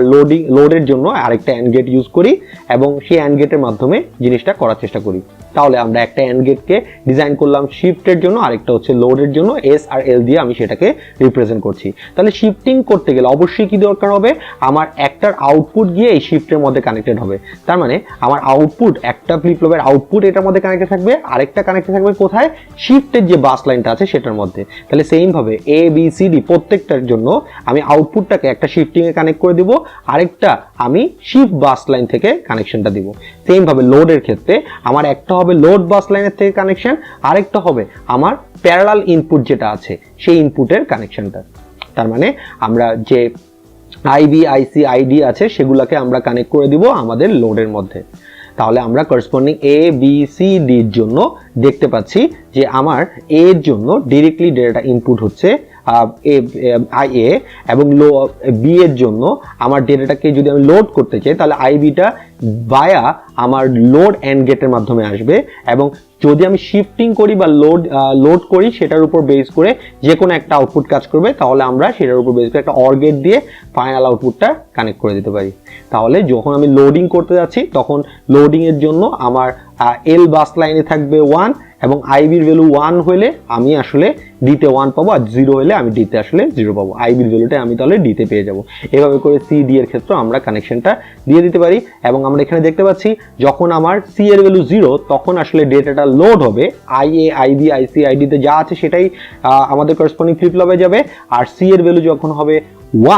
লোডের জন্য আরেকটা অ্যান্ড গেট ইউজ করি এবং সেই অ্যান্ড গেটের মাধ্যমে জিনিসটা করার চেষ্টা করি। তাহলে আমরা একটা অ্যান্ড গেটকে ডিজাইন করলাম শিফটের জন্য, আরেকটা হচ্ছে লোডের জন্য, এস আর এল দিয়ে আমি সেটাকে রিপ্রেজেন্ট করছি। তাহলে শিফটিং করতে গেলে অবশ্যই কি দরকার হবে? আমার একটার আউটপুট গিয়ে এই শিফটের মধ্যে কানেক্টেড হবে। তার মানে আমার আউটপুট, একটা ফ্লিপ ফ্লপের আউটপুট এটার মধ্যে কানেক্টেড থাকবে, আরেকটা কানেক্টেড থাকবে কোথায়? শিফটের যে বাস লাইনটা আছে সেটার মধ্যে। তাহলে সেম ভাবে এ বি সি ডি প্রত্যেকটার জন্য আমি আউটপুটটাকে একটা শিফটিং এ কানেক্ট করে দিব, আরেকটা আমি শিফট বাস লাইন থেকে কানেকশনটা দিব। সেম ভাবে লোডের ক্ষেত্রে আমার একটা হবে লোড বাস লাইনের থেকে কানেকশন, আরেকটা হবে আমার প্যারালাল ইনপুট যেটা আছে সেই ইনপুটের কানেকশনটা। তার মানে আমরা যে আইবি আইসি আইডি আছে সেগুলোকে আমরা কানেক্ট করে দিব আমাদের লোডের মধ্যে। তাহলে আমরা করসপন্ডিং এ বি সি ডির জন্য দেখতে পাচ্ছি যে আমার এ এর জন্য ডিরেক্টলি ডেটা ইনপুট হচ্ছে আইএ, এবং বি এর জন্য আমার ডেটাটাকে যদি আমি লোড করতে চাই তাহলে আইবিটা বায়া আমার লোড এন্ড গেটের মাধ্যমে আসবে, এবং যদি আমি শিফটিং করি বা লোড করি সেটার উপর বেস করে যে কোনো একটা আউটপুট কাজ করবে, তাহলে আমরা সেটার উপর বেস করে একটা অর গেট দিয়ে ফাইনাল আউটপুটটা কানেক্ট করে দিতে পারি। তাহলে যখন আমি লোডিং করতে যাচ্ছি তখন লোডিং এর জন্য আমার এল বাস লাইনে থাকবে 1 এবং আইবির ভ্যালু 1 হলে আমি আসলে ডিতে 1 পাবো, আর 0 হলে আমি ডিতে আসলে 0 পাবো। আইবির ভ্যালুটা আমি তাহলে ডিতে পেয়ে যাব। এভাবে করে সি ডি এর ক্ষেত্রে আমরা কানেকশনটা দিয়ে দিতে পারি। এবং আমরা এখানে দেখতে পাচ্ছি যখন আমার সি এর ভ্যালু 0 তখন আসলে ডেটাটা লোড হবে, আইএ আইবি আইসি আইডিতে যা আছে সেটাই আমাদের করসপন্ডিং ফ্লিপ ফ্লপে যাবে, আর সি এর ভ্যালু যখন হবে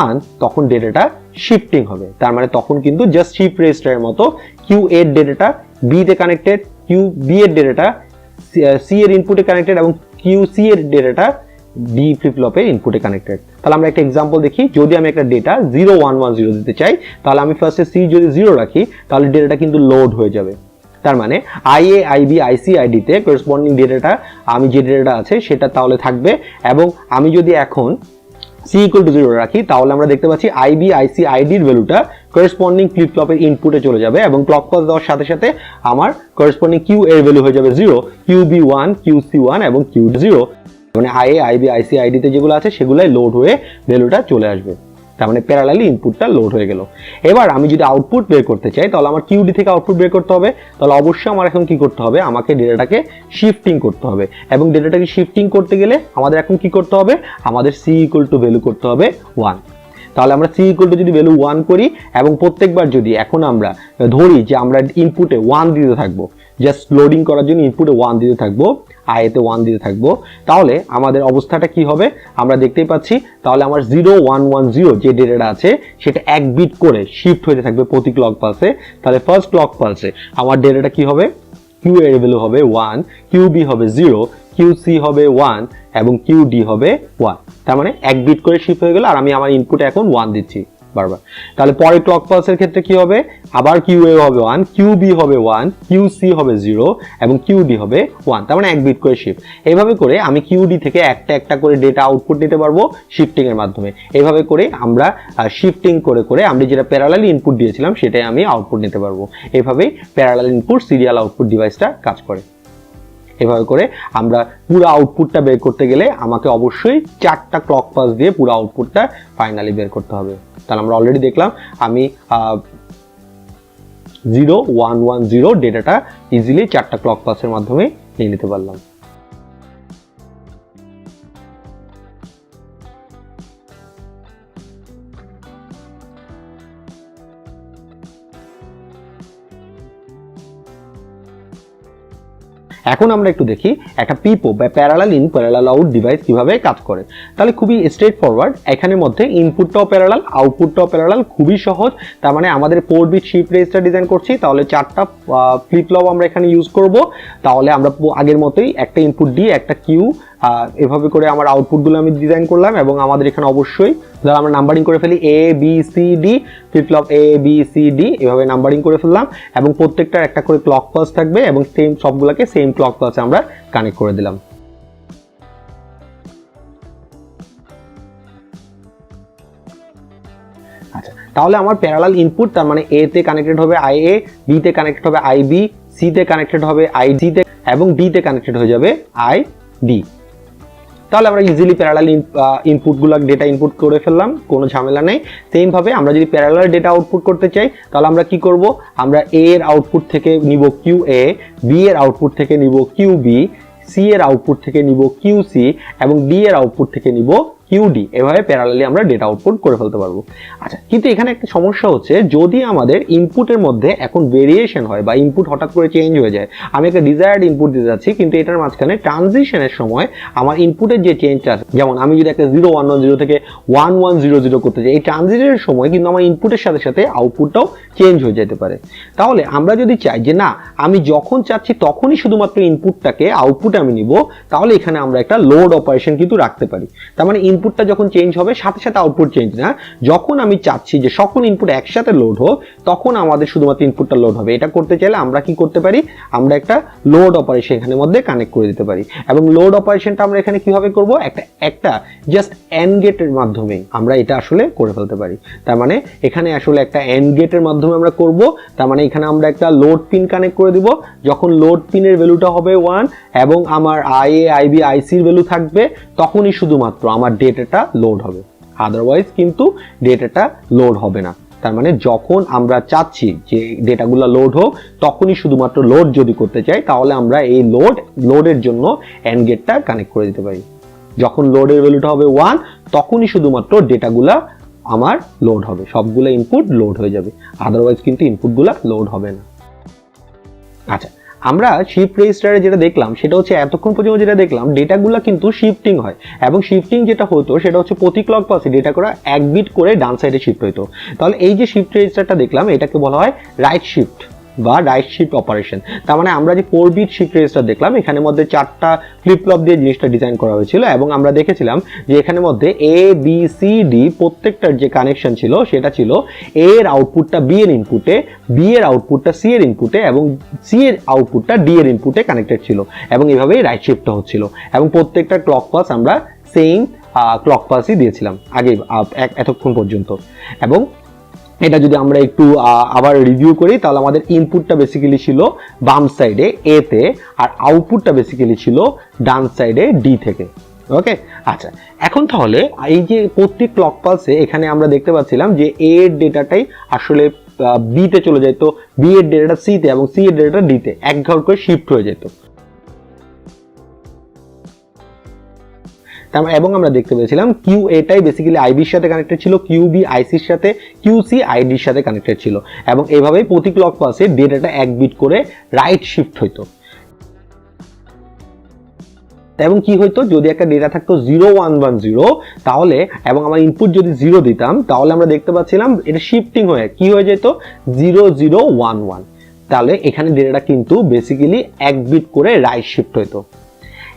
1 তখন ডেটাটা শিফটিং হবে। তার মানে তখন কিন্তু জাস্ট শিফট রেজিস্টারের মতো কিউ এর ডেটাটা বি তে কানেক্টেড, কিউ বি এর ডেটাটা সি এর ইনপুটে কানেক্টেড এবং কিউ সি এর ডেটাটা ডি ফ্লিপ ফ্লপের ইনপুটে কানেক্টেড। তাহলে আমরা একটা এক্সাম্পল দেখি। যদি আমি একটা ডেটা 0110 দিতে চাই তাহলে আমি ফার্স্টে সি যদি 0 রাখি তাহলে ডেটাটা কিন্তু লোড হয়ে যাবে। তার মানে আইএ আইবি আইসি আইডিতে করসপন্ডিং ডেটাটা আমি যে ডেটাটা আছে সেটা তাহলে থাকবে, এবং আমি যদি এখন সি ইকুয়াল টু 0 রাখি তাহলে আমরা দেখতে পাচ্ছি আইবি আইসি আইডির ভ্যালুটা করসপন্ডিং ফ্লিপ ফ্লপের ইনপুটে চলে যাবে, এবং ক্লক পালস দেওয়ার সাথে সাথে আমার করসপন্ডিং কিউ এর ভ্যালু হয়ে যাবে 0, কিউ বি 1, কিউ সি 1 এবং কিউ 0। মানে আইএ আইবি আইসি আইডিতে যেগুলো আছে সেগুলাই লোড হয়ে ভ্যালুটা চলে আসবে। তার মানে প্যারালালি ইনপুটটা লোড হয়ে গেল। এবার আমি যদি আউটপুট বের করতে চাই তাহলে আমার কিউডি থেকে আউটপুট বের করতে হবে। তাহলে অবশ্যই আমার এখন কি করতে হবে? আমাকে ডেটাটাকে শিফটিং করতে হবে, এবং ডেটাটাকে শিফটিং করতে গেলে আমাদের এখন কি করতে হবে? আমাদের সি ইকুয়াল টু ভ্যালু করতে হবে 1। তাহলে আমরা সি ইকুয়াল টু যদি ভ্যালু 1 করি এবং প্রত্যেকবার যদি এখন আমরা ধরি যে আমরা ইনপুটে 1 দিতে থাকবো, জাস্ট লোডিং করার জন্য ইনপুটে 1 দিতে থাকবো, আইতে 1 দিতে থাকবো, তাহলে আমাদের অবস্থাটা কি হবে আমরা দেখতেই পাচ্ছি। তাহলে আমার 0110 যে ডেটাটা আছে সেটা 1 বিট করে শিফট হতে থাকবে প্রতি ক্লক পালসে। তাহলে ফার্স্ট ক্লক পালসে আমার ডেটাটা কি হবে? কিউ এর ভ্যালু হবে 1, কিউ বি হবে 0, কিউ সি হবে 1 এবং কিউ ডি হবে 1। তার মানে 1 বিট করে শিফট হয়ে গেল, আর আমি আমার ইনপুটে এখন 1 দিচ্ছি। বারবার। তাহলে পরে ক্লক পালসের ক্ষেত্রে কি হবে, আবার QA হবে 1, QB হবে 1, QC হবে 0 এবং QD হবে 1, তার মানে এক বিট করে শিফট। এইভাবে করে আমি QD থেকে একটা একটা করে ডেটা আউটপুট নিতে পারবো শিফটিং এর মাধ্যমে। এইভাবে করে আমরা শিফটিং করে করে আমরা যেটা প্যারালাল ইনপুট দিয়েছিলাম সেটাই আমি আউটপুট নিতে পারবো। এইভাবেই প্যারালাল ইনপুট সিরিয়াল আউটপুট ডিভাইসটা কাজ করে। এভাবে করে আমরা পুরো আউটপুটটা বের করতে গেলে আমাকে অবশ্যই 4টা ক্লক পালস দিয়ে পুরো আউটপুটটা ফাইনালি বের করতে হবে। তাহলে আমরা অলরেডি দেখলাম আমি 0 1 1 0 ডেটাটা ইজিলি 4টা ক্লক পালসের মাধ্যমে নিয়ে নিতে পারলাম। এখন আমরা একটু দেখি একটা পিপো বা parallel in parallel out device কিভাবে কাজ করে। তাহলে খুবই স্ট্রেট ফরওয়ার্ড, এখানের মধ্যে ইনপুটটাও প্যারালাল আউটপুটটাও প্যারালাল, খুবই সহজ। তার মানে আমাদের 4 বিট শিফট রেজিস্টার ডিজাইন করছি, তাহলে 4টা ফ্লিপ ফ্লপ আমরা এখানে ইউজ করব। তাহলে আমরা আগের মতোই একটা ইনপুট দিয়ে একটা কিউ, এভাবে করে আমার আউটপুটগুলো আমি ডিজাইন করলাম এবং আমাদের এখানে অবশ্যই ধর আমরা নাম্বারিং করে ফেলি ABCD, ফ্লিপ ফ্লপ ABCD এভাবে নাম্বারিং করে ফেললাম এবং প্রত্যেকটার একটা করে ক্লক পালস থাকবে এবং সেম সবগুলোকে সেম ক্লক পালসে আমরা কানেক্ট করে দিলাম। আচ্ছা, তাহলে আমার প্যারালাল ইনপুট, তার মানে A তে কানেক্টেড হবে IA, B তে কানেক্টেড হবে IB, C তে কানেক্টেড হবে ID তে এবং D তে কানেক্টেড হয়ে যাবে ID। তাহলে আমরা ইজিলি প্যারালাল ইনপুটগুলো ডেটা ইনপুট করে ফেললাম, কোনো ঝামেলা নেই। সেম ভাবে আমরা যদি প্যারালাল ডেটা আউটপুট করতে চাই তাহলে আমরা কি করব, আমরা A এর আউটপুট থেকে নিব QA, B এর আউটপুট থেকে নিব QB, C এর আউটপুট থেকে নিব QC এবং D এর আউটপুট থেকে নিব QD। এভাবে প্যারালালি আমরা ডেটা আউটপুট করে ফেলতে পারবো। আচ্ছা, কিন্তু এখানে একটা সমস্যা হচ্ছে, যদি আমাদের ইনপুটের মধ্যে এখন ভেরিয়েশন হয় বা ইনপুট হঠাৎ করে চেঞ্জ হয়ে যায়, আমি একটা ডিজায়ার্ড ইনপুট দিতে যাচ্ছি কিন্তু এটার মাঝখানে ট্রানজিশনের সময় আমার ইনপুটের যে চেঞ্জটা আছে, যেমন আমি যদি একটা 0 1 1 0 থেকে 1 1 0 0 করতে চাই, এই ট্রানজিশনের সময় কিন্তু আমার ইনপুটের সাথে সাথে আউটপুটটাও চেঞ্জ হয়ে যেতে পারে। তাহলে আমরা যদি চাই যে না, আমি যখন চাচ্ছি তখনই শুধুমাত্র ইনপুটটাকে আউটপুট আমি নিব, তাহলে এখানে আমরা একটা লোড অপারেশন কিন্তু রাখতে পারি। তার মানে ইনপুটটা যখন চেঞ্জ হবে সাথে সাথে আউটপুট চেঞ্জ না, যখন আমি চাচ্ছি যে সকল ইনপুট একসাথে লোড হোক তখন আমাদের শুধুমাত্র ইনপুটটা লোড হবে। এটা করতে চাইলে আমরা কি করতে পারি, আমরা একটা লোড অপারেশন এখানের মধ্যে কানেক্ট করে দিতে পারি। এবং লোড অপারেশনটা আমরা এখানে কিভাবে করব, একটা জাস্ট এন্ড গেটের মাধ্যমে আমরা এটা আসলে করে ফেলতে পারি। তার মানে এখানে আসলে একটা এন্ড গেটের মাধ্যমে আমরা করব। তার মানে এখানে আমরা একটা লোড পিন কানেক্ট করে দিব, যখন লোড পিনের ভ্যালুটা হবে 1 এবং আমার IA IB IC এর ভ্যালু থাকবে, তখনই শুধুমাত্র আমার ডেটাটা লোড হবে, আদারওয়াইজ কিন্তু ডেটাটা লোড হবে না। তার মানে যখন আমরা চাচ্ছি যে ডেটাগুলো লোড হোক তখনই শুধুমাত্র লোড যদি করতে চাই তাহলে আমরা এই লোডের জন্য এন্ড গেটটা কানেক্ট করে দিতে পারি। যখন লোডের ভ্যালুটা হবে 1 তখনই শুধুমাত্র ডেটাগুলা আমার লোড হবে, সবগুলো ইনপুট লোড হয়ে যাবে, আদারওয়াইজ কিন্তু ইনপুটগুলো লোড হবে না। আচ্ছা, আমরা শিফট রেজিস্টারে যেটা দেখলাম সেটা হচ্ছে এতক্ষণ পর্যন্ত যেটা দেখলাম ডেটাগুলো কিন্তু শিফটিং হয় এবং শিফটিং যেটা হতো সেটা হচ্ছে প্রতি ক্লক পালসে ডেটা করা এক বিট করে ডান সাইডে শিফট হতো। তাহলে এই যে শিফট রেজিস্টারটা দেখলাম এটাকে বলা হয় রাইট শিফট বা রাইট শিফট অপারেশন। তার মানে আমরা যে 4 বিট শিফট রেজিস্টার দেখলাম এখানের মধ্যে 4টা ফ্লিপ ফ্লপ দিয়ে জিনিসটা ডিজাইন করা হয়েছিল এবং আমরা দেখেছিলাম যে এখানের মধ্যে ABCD প্রত্যেকটার যে কানেকশন ছিল সেটা ছিল A এর আউটপুটটা B এর ইনপুটে, B এর আউটপুটটা C এর ইনপুটে এবং C এর আউটপুটটা D এর ইনপুটে কানেক্টেড ছিল এবং এইভাবেই রাইট শিফটটা হচ্ছিল এবং প্রত্যেকটা ক্লক পালস আমরা সেম ক্লক পালসই দিয়েছিলাম আগে এতক্ষণ পর্যন্ত। এবং এটা যদি আমরা একটু আবার রিভিউ করি তাহলে আমাদের ইনপুটটা বেসিক্যালি ছিল বাম সাইডে A তে আর আউটপুটটা বেসিক্যালি ছিল ডান সাইডে D থেকে। ওকে, আচ্ছা, এখন তাহলে এই যে প্রত্যেক ক্লক পালসে এখানে আমরা দেখতে পাচ্ছিলাম যে A এর ডেটাটাই আসলে B তে চলে যেত, B এর ডেটাটা C তে এবং C এর ডেটাটা D তে এক ঘর করে শিফট হয়ে যেত। এবং আমরা দেখতে পেয়েছিলাম QA-টাই বেসিক্যালি IB এর সাথে কানেক্টেড ছিল, QB IC এর সাথে, QC ID এর সাথে কানেক্টেড ছিল এবং এইভাবেই প্রতি ক্লক পালসে ডেটাটা এক বিট করে রাইট শিফট হইতো। এবং কি হইতো, যদি একটা ডেটা থাকতো 0 1 1 0 তাহলে এবং আমার ইনপুট যদি 0 দিতাম তাহলে আমরা দেখতে পাচ্ছিলাম এটা শিফটিং হয়ে কি হয়ে যেত 0 0 1 1। তাহলে এখানে ডেটাটা কিন্তু বেসিক্যালি এক বিট করে রাইট শিফট হইতো।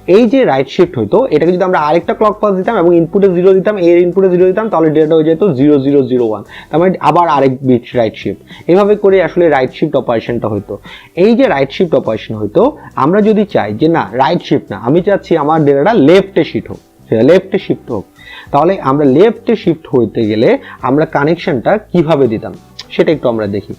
এই যে রাইট শিফট হইতো এটাকে যদি আমরা আরেকটা ক্লক পালস দিতাম এবং ইনপুটে 0 দিতাম, এর ইনপুটে 0 দিতাম, তাহলে ডেটা হয়ে যেত 0001, তার মানে আবার আরেক বিট রাইট শিফট। এভাবে করে আসলে রাইট শিফট অপারেশনটা হইতো। এই যে রাইট শিফট অপারেশন হইতো, আমরা যদি চাই যে না রাইট শিফট না, আমি চাচ্ছি আমার ডেটাটা লেফটে শিফট হোক, লেফটে শিফট হোক, তাহলে আমরা লেফটে শিফট হইতে গেলে আমরা কানেকশনটা কিভাবে দিতাম সেটা একটু আমরা দেখি।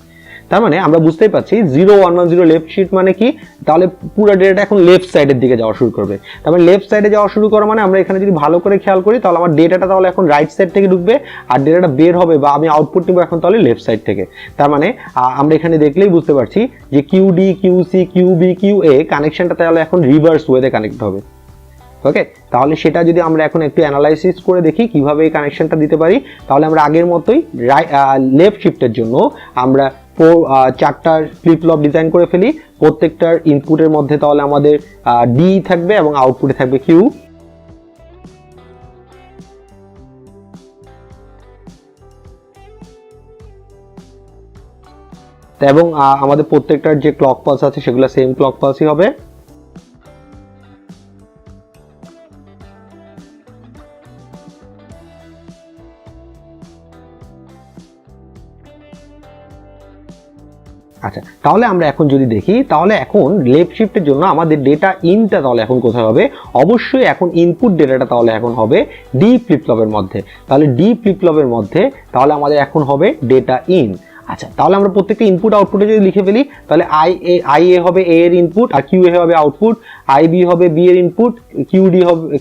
তার মানে আমরা বুঝতেই পারছি 0110 লেফট শিফট মানে কি, তাহলে পুরো ডেটাটা এখন লেফট সাইডের দিকে যাওয়া শুরু করবে। তার মানে লেফট সাইডে যাওয়া শুরু করা মানে আমরা এখানে যদি ভালো করে খেয়াল করি তাহলে আমার ডেটাটা তাহলে এখন রাইট সাইড থেকে ঢুকবে, আর ডেটাটা বের হবে বা আমি আউটপুট নিব এখন তাহলে লেফট সাইড থেকে। তার মানে আমরা এখানে দেখলেই বুঝতে পারছি যে কিউডি, কিউসি, কিউবি, কিউএ কানেকশনটা তাহলে এখন রিভার্স ওয়েতে কানেক্ট হবে। ওকে, তাহলে সেটা যদি আমরা এখন একটু অ্যানালাইসিস করে দেখি কিভাবে এই কানেকশনটা দিতে পারি, তাহলে আমরা আগের মতোই লেফট শিফটের জন্য আমরা 4টা ফ্লিপ ফ্লপ ডিজাইন করে ফেলি। প্রত্যেকটার ইনপুটের মধ্যে তাহলে আমাদের ডি থাকবে এবং আউটপুটে থাকবে কিউ। এবং আমাদের প্রত্যেকটার যে ক্লক পালস আছে সেগুলো সেম ক্লক পালসই হবে। আচ্ছা, তাহলে আমরা এখন যদি দেখি তাহলে এখন লেফট শিফটের জন্য আমাদের ডেটা ইনটা তাহলে এখন কোথায় হবে, অবশ্যই এখন ইনপুট ডেটাটা তাহলে এখন হবে ডি ফ্লিপ ফ্লপের মধ্যে। তাহলে ডি ফ্লিপ ফ্লপের মধ্যে তাহলে আমাদের এখন হবে ডেটা ইন। আচ্ছা, তাহলে আমরা প্রত্যেকটা ইনপুট আউটপুটে যদি লিখে ফেলি তাহলে আই এ হবে এ এর ইনপুট, আর কিউ এ হবে আউটপুট, আই বি হবে বি এর ইনপুট,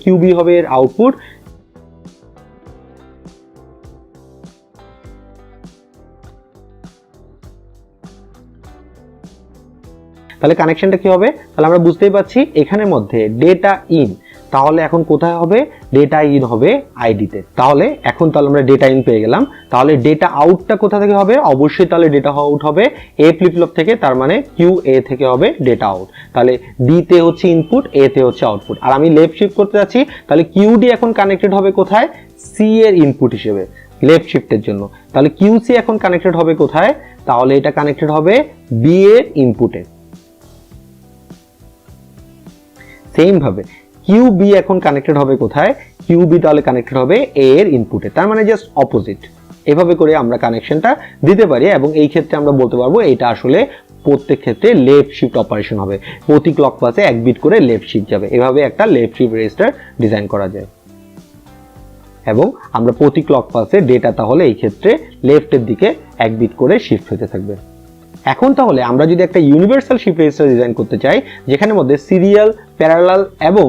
কিউ বি হবে এর আউটপুট। তাহলে কানেকশনটা কি হবে, তাহলে আমরা বুঝতেই পারছি এখানের মধ্যে ডেটা ইন তাহলে এখন কোথায় হবে, ডেটা ইন হবে আইডিতে। তাহলে এখন তাহলে আমরা ডেটা ইন পেয়ে গেলাম। তাহলে ডেটা আউটটা কোথা থেকে হবে, অবশ্যই তাহলে ডেটা আউট হবে এ ফ্লিপ ফ্লপ থেকে, তার মানে কিউ এ থেকে হবে ডেটা আউট। তাহলে ডি তে হচ্ছে ইনপুট, এ তে হচ্ছে আউটপুট। আর আমি লেফট শিফট করতে যাচ্ছি, তাহলে কিউ ডি এখন কানেক্টেড হবে কোথায়, সি এর ইনপুট হিসেবে লেফট শিফটের জন্য। তাহলে কিউ সি এখন কানেক্টেড হবে কোথায়, তাহলে এটা কানেক্টেড হবে বি এর ইনপুটে। সেম ভাবে কিউ বি এখন কানেক্টেড হবে কোথায়, কিউ বি তাহলে কানেক্টেড হবে এ এর ইনপুটে, তার মানে জাস্ট অপোজিট। এভাবে করে আমরা কানেকশনটা দিতে পারি এবং এই ক্ষেত্রে আমরা বলতে পারবো এটা আসলে প্রত্যেক ক্ষেত্রে লেফট শিফট অপারেশন হবে, প্রতি ক্লক পাসে এক বিট করে লেফট শিফট যাবে। এভাবে একটা লেফট শিফট রেজিস্টার ডিজাইন করা যায় এবং আমরা প্রতি ক্লক পাসে ডেটা তাহলে এই ক্ষেত্রে লেফটের দিকে এক বিট করে শিফট হতে থাকবে। এখন তাহলে আমরা যদি একটা ইউনিভার্সাল শিফট রেজিস্টার ডিজাইন করতে চাই যেখানে মধ্যে সিরিয়াল, প্যারালাল এবং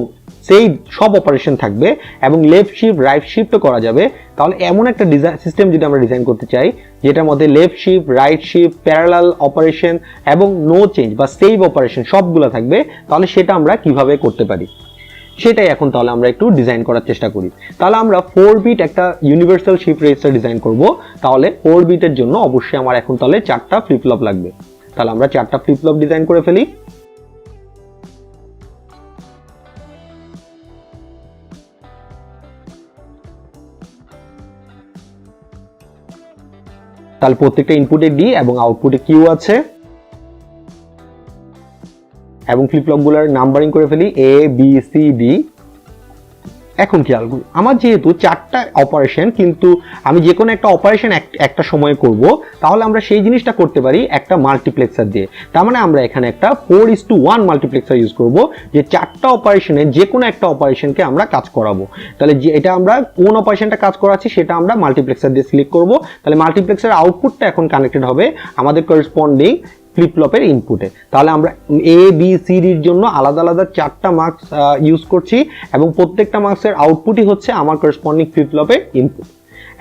সেই সব অপারেশন থাকবে এবং লেফট শিফট রাইট শিফটও করা যাবে, তাহলে এমন একটা ডিজাইন সিস্টেম যদি আমরা ডিজাইন করতে চাই যেটার মধ্যে left shift, right shift, parallel operation এবং নো চেঞ্জ বা সেভ অপারেশন সবগুলো থাকবে, তাহলে সেটা আমরা কিভাবে করতে পারি সেটাই এখন তাহলে আমরা একটু ডিজাইন করার চেষ্টা করি। তাহলে আমরা 4 বিট একটা ইউনিভার্সাল শিফট রেজিস্টার ডিজাইন করব। তাহলে 4 বিটের জন্য অবশ্যই আমার এখন তাহলে 4টা ফ্লিপ ফ্লপ লাগবে। তাহলে আমরা 4টা ফ্লিপ ফ্লপ ডিজাইন করে ফেলি। তাহলে প্রত্যেকটা ইনপুটে ডি এবং আউটপুটে কিউ আছে এবং ফ্লিপ ফ্লপগুলোর নাম্বারিং করে ফেলি এ বি সি ডি। এখন খেয়াল করি আমার যেহেতু 4টা অপারেশন, কিন্তু আমি যে কোনো একটা অপারেশন একটা সময়ে করব, তাহলে আমরা সেই জিনিসটা করতে পারি একটা মাল্টিপ্লেক্সার দিয়ে। তার মানে আমরা এখানে একটা 4:1 মাল্টিপ্লেক্সার ইউজ করব, যে 4টা অপারেশনে যে কোনো একটা অপারেশনকে আমরা কাজ করাবো। তাহলে যে এটা আমরা কোন অপারেশনটা কাজ করাচ্ছি সেটা আমরা মাল্টিপ্লেক্সার দিয়ে সিলেক্ট করব। তাহলে মাল্টিপ্লেক্সার আউটপুটটা এখন কানেক্টেড হবে আমাদের করেসপন্ডিং ফ্লিপ ফ্লপের ইনপুটে। তাহলে আমরা এ বি সি ডির জন্য আলাদা আলাদা 4টা মার্কস ইউজ করছি এবং প্রত্যেকটা মার্কসের আউটপুটই হচ্ছে আমার করেসপন্ডিং ফ্লিপ ফ্লপের ইনপুট।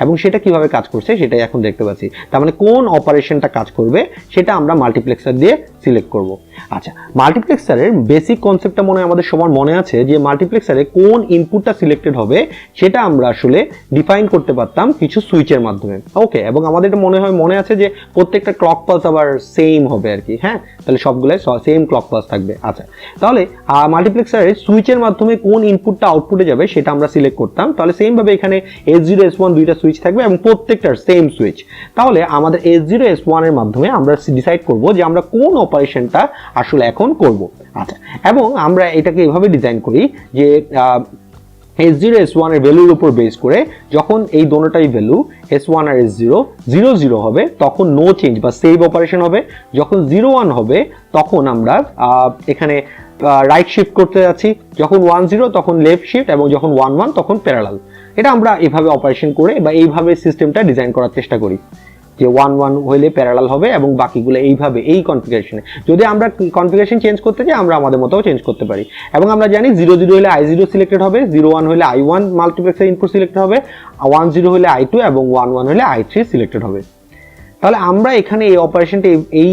এবং সেটা কিভাবে কাজ করছে সেটাই এখন দেখতে পাচ্ছি। তার মানে কোন অপারেশনটা কাজ করবে সেটা আমরা মাল্টিপ্লেক্সার দিয়ে সিলেক্ট করব। আচ্ছা, মাল্টিপ্লেক্সারের বেসিক কনসেপ্টটা মনে হয় আমাদের সবার মনে আছে যে মাল্টিপ্লেক্সারে কোন ইনপুটটা সিলেক্টেড হবে সেটা আমরা আসলে ডিফাইন করতে পারতাম কিছু সুইচের মাধ্যমে। ওকে, এবং আমাদের এটা মনে আছে যে প্রত্যেকটা ক্লক পালস আবার সেম হবে আর কি। হ্যাঁ, তাহলে সবগুলো সেম ক্লক পালস থাকবে। আচ্ছা, তাহলে মাল্টিপ্লেক্সারের সুইচের মাধ্যমে কোন ইনপুটটা আউটপুটে যাবে সেটা আমরা সিলেক্ট করতাম। তাহলে সেম ভাবে এখানে S0 S1 দুইটা সুইচ থাকবে এবং প্রত্যেকটার সেম সুইচ। তাহলে আমাদের S0 S1 এর মাধ্যমে আমরা ডিসাইড করব যে আমরা কোন অপারেশনটা আসলে এখন করব। আচ্ছা, এবং আমরা এটাকে এভাবে ডিজাইন করি যে S0 S1 এর ভ্যালুর উপর বেস করে যখন এই দোনোটাই ভ্যালু S1 আর S0 0 0 হবে তখন নো চেঞ্জ বা সেভ অপারেশন হবে। যখন 0 1 হবে তখন আমরা এখানে রাইট শিফট করতে যাচ্ছি, যখন 1 0 তখন লেফট শিফট, এবং যখন 1 1 তখন প্যারালাল। এটা আমরা এভাবে অপারেশন করে বা এইভাবে সিস্টেমটা ডিজাইন করার চেষ্টা করি যে 1 1 হইলে প্যারালাল হবে এবং বাকিগুলো এইভাবে এই কনফিগারেশনে। যদি আমরা কনফিগারেশন চেঞ্জ করতে চাই আমরা আমাদের মতো চেঞ্জ করতে পারি। এবং আমরা জানি 0 0 হলে I0 সিলেক্টেড হবে, 0 1 হলে I1 মাল্টিপ্লেক্সার ইনপুট সিলেক্টেড হবে, 1 0 হলে I2 এবং 1 1 হলে I3 সিলেক্টেড হবে। তাহলে আমরা এখানে এই অপারেশনটা এই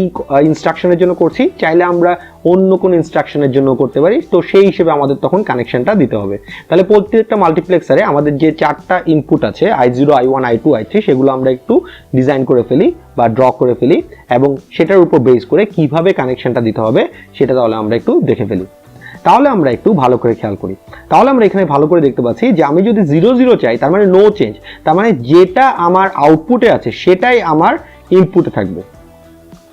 ইনস্ট্রাকশনের জন্য করছি, চাইলে আমরা অন্য কোনো ইনস্ট্রাকশনের জন্য করতে পারি। তো সেই হিসেবে আমাদের তখন কানেকশনটা দিতে হবে। তাহলে প্রত্যেকটা মাল্টিপ্লেক্সারে আমাদের যে 4টা ইনপুট আছে I0 I1 I2 I3 সেগুলো আমরা একটু ডিজাইন করে ফেলি বা ড্র করে ফেলি, এবং সেটার উপর বেস করে কিভাবে কানেকশনটা দিতে হবে সেটা তাহলে আমরা একটু দেখে ফেলি। তাহলে আমরা একটু ভালো করে খেয়াল করি। তাহলে আমরা এখানে ভালো করে দেখতে পাচ্ছি যে আমি যদি 0 0 চাই তার মানে নো চেঞ্জ, তার মানে যেটা আমার আউটপুটে আছে সেটাই আমার ইনপুটে থাকবে।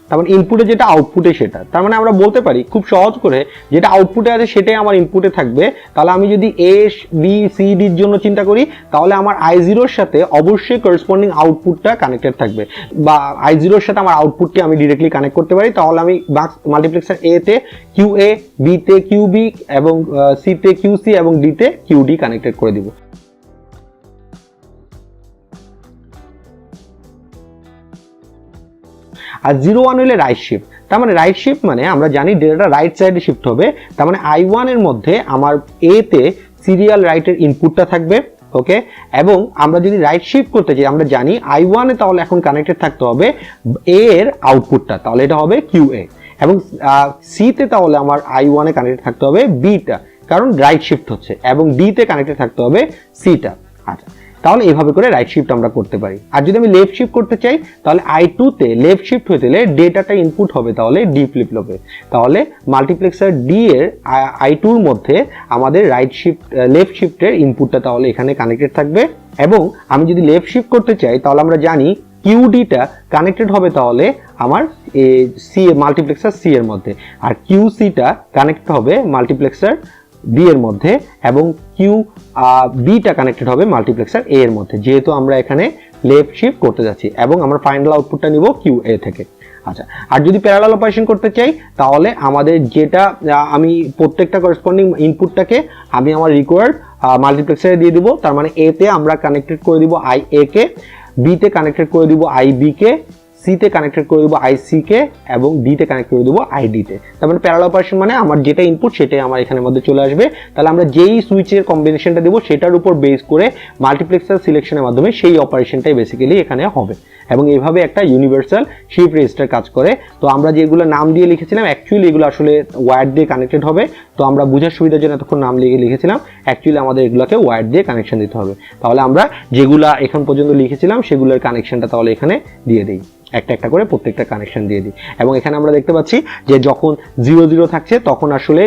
তার মানে ইনপুটে যেটা আউটপুটে সেটা, তার মানে আমরা বলতে পারি খুব সহজ করে যেটা আউটপুটে আছে সেটাই আমার ইনপুটে থাকবে। তাহলে আমি যদি A B C D এর জন্য চিন্তা করি তাহলে আমার I0 এর সাথে অবশ্যই করেসপন্ডিং আউটপুটটা কানেক্টেড থাকবে, বা I0 এর সাথে আমার আউটপুটটি আমি ডিরেক্টলি কানেক্ট করতে পারি। তাহলে আমি মাল্টিপ্লেক্সার A তে QA, B তে QB এবং C তে QC এবং D তে QD কানেক্টেড করে দিব। আর 0 1 হলে রাইট শিফট, তার মানে রাইট শিফট মানে আমরা জানি ডেটাটা রাইট সাইডে শিফট হবে। তার মানে I1 এর মধ্যে আমার A তে সিরিয়াল রাইটের ইনপুটটা থাকবে, ওকে। এবং আমরা যদি রাইট শিফট করতে চাই আমরা জানি I1 এ তাহলে এখন কানেক্টেড থাকতে হবে A এর আউটপুটটা, তাহলে এটা হবে QA। এবং C তে তাহলে আমার I1 এ কানেক্টেড থাকতে হবে B টা, কারণ রাইট শিফট হচ্ছে, এবং D তে কানেক্টেড থাকতে হবে C টা। আচ্ছা, তাহলে এইভাবে করে রাইট শিফট আমরা করতে পারি। আর যদি আমি লেফট শিফট করতে চাই তাহলে I2 তে লেফট শিফট হতে গেলে ডেটাটা ইনপুট হবে তাহলে D ফ্লিপ ফ্লপে। তাহলে মাল্টিপ্লেক্সার D এর I2 এর মধ্যে আমাদের রাইট শিফট লেফট শিফটের ইনপুটটা তাহলে এখানে কানেক্টেড থাকবে। এবং আমি যদি লেফট শিফট করতে চাই তাহলে আমরা জানি QD টা কানেক্টেড হবে তাহলে আমার C মাল্টিপ্লেক্সার C এর মধ্যে, আর QC টা কানেক্টেড হবে মাল্টিপ্লেক্সার B এর মধ্যে, এবং B টা কানেক্টেড হবে মাল্টিপ্লেক্সার A এর মধ্যে, যেহেতু আমরা এখানে লেফট শিফট করতে যাচ্ছি, এবং আমরা ফাইনাল আউটপুটটা নিব QA থেকে। আচ্ছা, আর যদি প্যারালাল অপারেশন করতে চাই তাহলে আমাদের যেটা আমি প্রত্যেকটা করেসপন্ডিং ইনপুটটাকে আমি আমার রিকোয়ার্ড মাল্টিপ্লেক্সারে দিয়ে দিব। তার মানে A তে আমরা কানেক্টেড করে দিব IA কে, B তে কানেক্টেড করে দিব IB কে, C তে কানেক্টেড করে দেবো IC কে, এবং D তে কানেক্ট করে দেবো ID তে। তার মানে প্যারালাল অপারেশন মানে আমার যেটা ইনপুট সেটাই আমার এখানের মধ্যে চলে আসবে। তাহলে আমরা যেই সুইচের কম্বিনেশনটা দেবো সেটার উপর বেস করে মাল্টিপ্লেক্সার সিলেকশনের মাধ্যমে সেই অপারেশনটাই বেসিক্যালি এখানে হবে, এবং এইভাবে একটা ইউনিভার্সাল শিফট রেজিস্টার কাজ করে। তো আমরা যেগুলো নাম দিয়ে লিখেছিলাম অ্যাকচুয়ালি এগুলো আসলে ওয়্যার দিয়ে কানেক্টেড হবে। তো আমরা বোঝার সুবিধার জন্য এতক্ষণ নাম লিখেছিলাম, অ্যাকচুয়ালি আমাদের এগুলোকে ওয়্যার দিয়ে কানেকশন দিতে হবে। তাহলে আমরা যেগুলা এখন পর্যন্ত লিখেছিলাম সেগুলোর কানেকশনটা তাহলে এখানে দিয়ে দিই, একটা একটা করে প্রত্যেকটা কানেকশন দিয়ে দিই। এবং এখানে আমরা দেখতে পাচ্ছি যে যখন 0 0 থাকছে তখন আসলে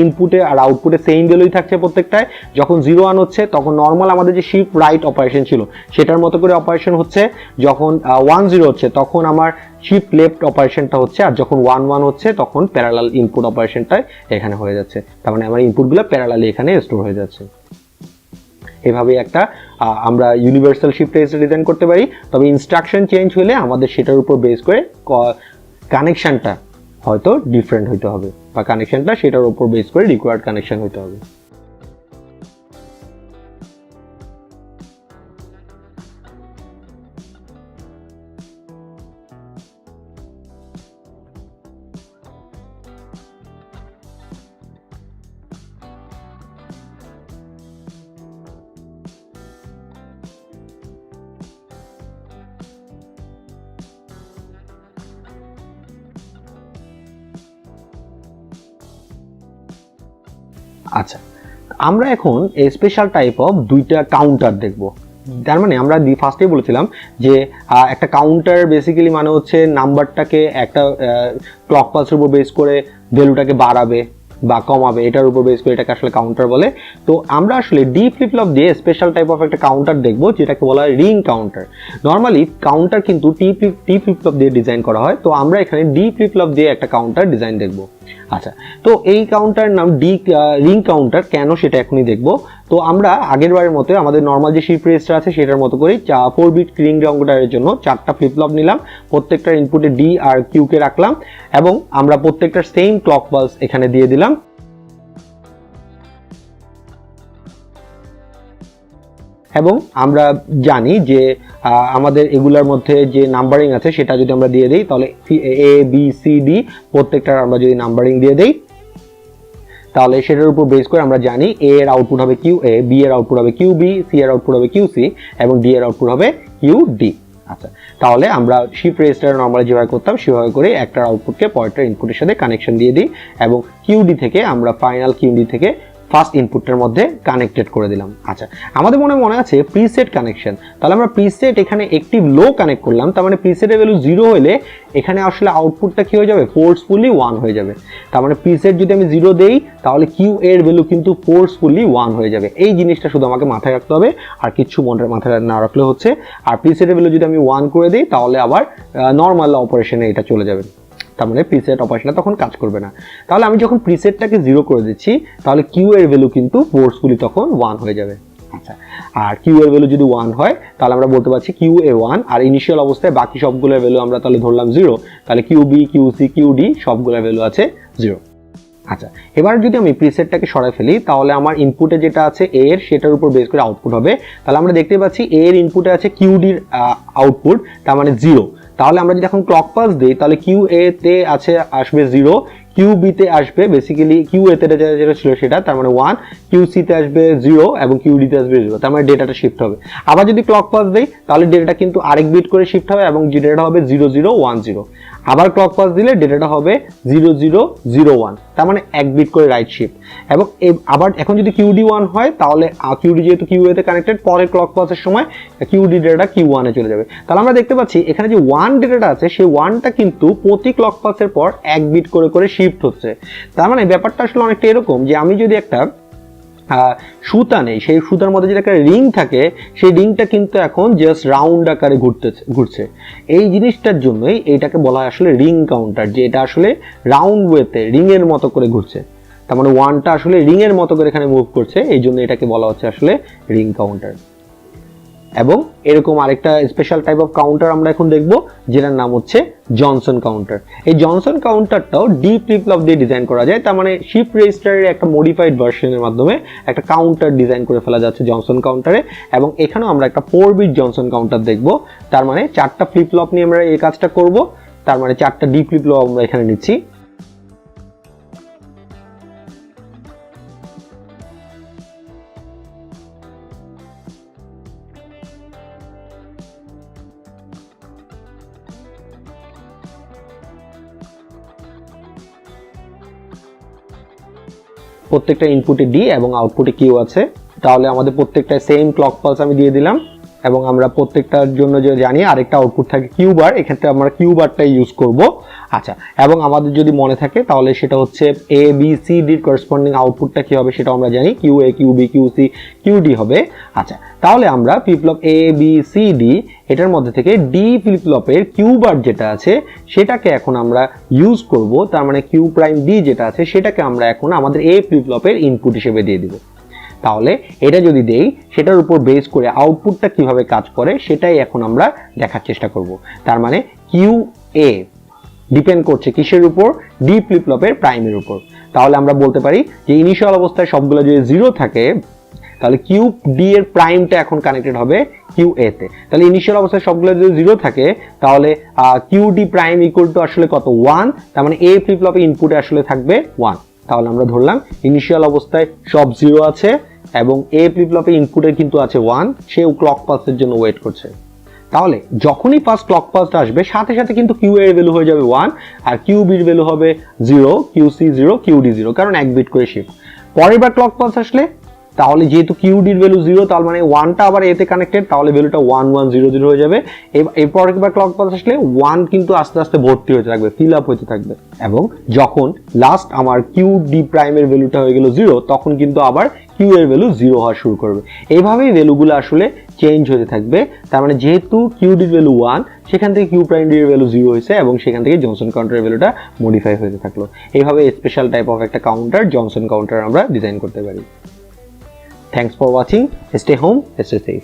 ইনপুটে আর আউটপুটে সেম ভ্যালুই থাকছে প্রত্যেকটায়। যখন 0 1 হচ্ছে তখন নর্মাল আমাদের যে শিফট রাইট অপারেশন ছিল সেটার মতো করে অপারেশন হচ্ছে। যখন 1 0 হচ্ছে তখন আমার শিফট লেফট অপারেশনটা হচ্ছে, আর যখন 1 1 হচ্ছে তখন প্যারালাল ইনপুট অপারেশনটা এখানে হয়ে যাচ্ছে। তার মানে আমার ইনপুটগুলো প্যারালালি এখানে স্টোর হয়ে যাচ্ছে। এভাবে একটা আমরা ইউনিভার্সাল শিফট রেজিস্টার ডিজাইন করতে পারি। তবে ইনস্ট্রাকশন চেঞ্জ হলে আমাদের সেটার উপর বেস করে কানেকশনটা হয়তো ডিফারেন্ট হইতে হবে, বা কানেকশনটা সেটার উপর বেস করে রিকোয়ার্ড কানেকশন হইতে হবে। আচ্ছা, আমরা এখন স্পেশাল টাইপ অফ দুইটা কাউন্টার দেখব। তার মানে আমরা ফার্স্টেই বলেছিলাম যে একটা কাউন্টার বেসিক্যালি মানে হচ্ছে নাম্বারটাকে একটা ক্লক পালসের উপর বেস করে ভ্যালুটাকে বাড়াবে বা কমাবে, এটার উপর বেস করে এটাকে আসলে কাউন্টার বলে। তো আমরা আসলে ডি ফ্লিপ ফ্লপ দিয়ে স্পেশাল টাইপ অফ একটা কাউন্টার দেখবো যেটাকে বলা হয় রিং কাউন্টার। নর্মালি কাউন্টার কিন্তু টি ফ্লিপ ফ্লপ দিয়ে ডিজাইন করা হয়, তো আমরা এখানে ডি ফ্লিপ ফ্লপ দিয়ে একটা কাউন্টার ডিজাইন দেখবো। আচ্ছা, তো এই কাউন্টার নাম রিং কাউন্টার কেন সেটা এখনই দেখবো। তো আমরা আগের বারের মতো আমাদের নর্মাল যে শিফট রেজিস্টার আছে সেটার মতো করেই 4 বিট রিং কাউন্টারের জন্য 4টা ফ্লিপ ফ্লপ নিলাম, প্রত্যেকটার ইনপুটে ডি আর কিউ কে রাখলাম এবং আমরা প্রত্যেকটার সেম ক্লক পালস এখানে দিয়ে দিলাম। এবং আমরা জানি যে আমাদের এগুলার মধ্যে যে নাম্বারিং আছে সেটা যদি আমরা দিয়ে দিই তাহলে এ বি সি ডি প্রত্যেকটার আমরা যদি নাম্বারিং দিয়ে দিই তাহলে সেটার উপর বেস করে আমরা জানি এ এর আউটপুট হবে কিউ এ, বি এর আউটপুট হবে কিউ বি, সি এর আউটপুট হবে কিউ সি এবং ডি এর আউটপুট হবে কিউ ডি। আচ্ছা, তাহলে আমরা শিফট রেজিস্টার নর্মালি যেভাবে করতাম সেভাবে করে একটার আউটপুটকে পরেরটার ইনপুটের সাথে কানেকশন দিয়ে দিই এবং কিউডি থেকে আমরা ফাইনাল কিউডি থেকে ফার্স্ট ইনপুটের মধ্যে কানেক্টেড করে দিলাম। আচ্ছা, আমাদের মনে আছে প্রিসেট কানেকশন, তাহলে আমরা প্রিসেট এখানে একটিভ লো কানেক্ট করলাম, তার মানে প্রিসেটের ভ্যালু 0 হলে এখানে আসলে আউটপুটটা কি হয়ে যাবে, ফোর্সফুলি 1 হয়ে যাবে। তার মানে প্রিসেট যদি আমি 0 দেই তাহলে কিউ এর ভ্যালু কিন্তু ফোর্সফুলি 1 হয়ে যাবে। এই জিনিসটা শুধু আমাকে মাথায় রাখতে হবে, আর কিছু মাথায় না রাখলে হচ্ছে। আর প্রিসেটের ভ্যালু যদি আমি 1 করে দিই তাহলে আবার নর্মাল অপারেশনে এটা চলে যাবে, তার মানে প্রিসেট অপারেশনটা তখন কাজ করবে না। তাহলে আমি যখন প্রিসেটটাকে 0 করে দিচ্ছি তাহলে কিউ এর ভ্যালু কিন্তু ফোর্সফুলি তখন 1 হয়ে যাবে। আচ্ছা, আর কিউ এর ভ্যালু যদি 1 হয় তাহলে আমরা বলতে পারছি কিউ এ 1, আর ইনিশিয়াল অবস্থায় বাকি সবগুলোর ভ্যালু আমরা তাহলে ধরলাম 0, তাহলে Q B, Q C, Q D সবগুলোর ভ্যালু আছে 0। আচ্ছা, এবার যদি আমি প্রিসেটটাকে সরাই ফেলি তাহলে আমার ইনপুটে যেটা আছে এ এর সেটার উপর বেস করে আউটপুট হবে। তাহলে আমরা দেখতে পাচ্ছি এ এর ইনপুটে আছে কিউডির আউটপুট, তার মানে 0। তাহলে আমরা যদি এখন ক্লক পালস দিই তাহলে কিউ এ তে আসবে 0, কিউ বি তে আসবে বেসিক্যালি কিউ এ তে যেটা ছিল সেটা, তার মানে 1, কিউ সি তে আসবে 0 এবং কিউ ডি তে আসবে 0, তার মানে ডেটাটা শিফট হবে। আবার যদি ক্লক পালস দেই তাহলে ডেটাটা কিন্তু আরেক বিট করে শিফট হবে এবং ডেটাটা হবে 0010। আবার ক্লক পালস দিলে ডেটাটা হবে 0001, তার মানে এক বিট করে রাইট শিফট। এবং আবার এখন যদি কিউডি 1 হয় তাহলে কিউডি যেহেতু কিউ এ তে কানেক্টেড, পরের ক্লক পালসের সময় কিউডি ডেটাটা কিউ 1 এ চলে যাবে। তাহলে আমরা দেখতে পাচ্ছি এখানে যে 1 ডেটাটা আছে সেই 1টা কিন্তু প্রতি ক্লক পালসের পর এক বিট করে শিফট হচ্ছে। তার মানে ব্যাপারটা আসলে অনেকটা এরকম যে আমি যদি একটা সুতা নেই, সেই সুতার মধ্যে যেটা একটা রিং থাকে সেই রিংটা কিন্তু এখন জাস্ট রাউন্ড আকারে ঘুরছে। এই জিনিসটার জন্যই এটাকে বলা হয় আসলে রিং কাউন্টার, যে এটা আসলে রাউন্ড ওয়েতে রিং এর মতো করে ঘুরছে। তার মানে 1টা আসলে রিং এর মতো করে এখানে মুভ করছে, এই জন্য এটাকে বলা হচ্ছে আসলে রিং কাউন্টার। এবং এরকম আরেকটা স্পেশাল টাইপ অফ কাউন্টার আমরা এখন দেখব যেটার নাম হচ্ছে জনসন কাউন্টার। এই জনসন কাউন্টারটাও ডি ফ্লিপ ফ্লপ দিয়ে ডিজাইন করা যায়, তার মানে শিফট রেজিস্টারের একটা মডিফাইড ভার্সনের মাধ্যমে একটা কাউন্টার ডিজাইন করে ফেলা যাচ্ছে জনসন কাউন্টারে। এবং এখানেও আমরা একটা 4 বিট জনসন কাউন্টার দেখব, তার মানে 4টা ফ্লিপ ফ্লপ নিয়ে আমরা এই কাজটা করব, তার মানে 4টা ডি ফ্লিপ ফ্লপ আমরা এখানে নিচ্ছি। প্রত্যেকটা ইনপুটে ডি এবং আউটপুটে কিউ আছে, তাহলে আমাদের প্রত্যেকটা সেম ক্লক পালস আমি দিয়ে দিলাম এবং আমরা প্রত্যেকটার জন্য যে জানি আরেকটা আউটপুট থাকে কিউ বার, এক্ষেত্রে আমরা কিউ বারটাই ইউজ করব। আচ্ছা, এবং আমাদের যদি মনে থাকে তাহলে সেটা হচ্ছে এ বি সি ডির করেসপন্ডিং আউটপুটটা কি হবে সেটা আমরা জানি, Q A, Q B, Q C, Q D হবে। আচ্ছা, তাহলে আমরা flip flop A B C D এটার মধ্যে থেকে ডি ফ্লিপ ফ্লপের কিউ বার যেটা আছে সেটাকে এখন আমরা ইউজ করব, তার মানে কিউ প্রাইম ডি যেটা আছে সেটাকে আমরা এখন আমাদের এ ফ্লিপ ফ্লপের ইনপুট হিসেবে দিয়ে দিব। তাহলে এটা যদি দেই সেটার উপর বেস করে আউটপুটটা কিভাবে কাজ করে সেটাই এখন আমরা দেখার চেষ্টা করব। তার মানে কিউ এ ডিপেন্ড করছে কিসের উপর, ডি ফ্লিপ ফ্লপের প্রাইমের উপর। তাহলে আমরা বলতে পারি যে ইনিশিয়াল অবস্থায় সবগুলো যদি 0 থাকে তাহলে কিউ ডি এর প্রাইমটা এখন কানেক্টেড হবে কিউ এ তে। তাহলে ইনিশিয়াল অবস্থায় সবগুলো যদি 0 থাকে তাহলে Q D prime equal to আসলে কত, 1, তার মানে এ ফ্লিপ ফ্লপে ইনপুটে আসলে থাকবে 1। তাহলে আমরা ধরলাম ইনিশিয়াল অবস্থায় সব 0 আছে এবং এ ফ্লিপ ফ্লপে ইনপুটে কিন্তু আছে 1, সেও ক্লক পালসের জন্য ওয়েট করছে। তাহলে যখনই ফার্স্ট ক্লক পালসটা আসবে সাথে সাথে কিন্তু কিউ এর ভ্যালু হয়ে যাবে 1 আর কিউ বির ভ্যালু হবে 0, কিউ সি 0, কিউ ডি 0, কারণ এক বিট করে শিফট। পরের বার ক্লক পালস আসলে তাহলে যেহেতু কিউডির ভ্যালু 0 তার মানে 1টা আবার এতে কানেক্টেড, তাহলে ভ্যালুটা 1 1 0 0 হয়ে যাবে। এরপর একবার ক্লক পালস আসলে 1 কিন্তু আস্তে আস্তে ভর্তি হতে থাকবে, ফিল আপ হতে থাকবে, এবং যখন লাস্ট আমার কিউ ডি প্রাইমের ভ্যালুটা হয়ে গেল 0 তখন কিন্তু আবার কিউ এর ভ্যালু 0 হওয়া শুরু করবে। এইভাবেই ভ্যালুগুলো আসলে চেঞ্জ হতে থাকবে। তার মানে যেহেতু কিউ ডির ভ্যালু 1 সেখান থেকে কিউ প্রাইম ডি এর ভ্যালু 0 হয়েছে এবং সেখান থেকে জনসন কাউন্টারের ভ্যালুটা মডিফাই হতে থাকলো। এইভাবে স্পেশাল টাইপ অফ একটা কাউন্টার জনসন কাউন্টার আমরা ডিজাইন করতে পারি। Thanks for watching, stay home, stay safe.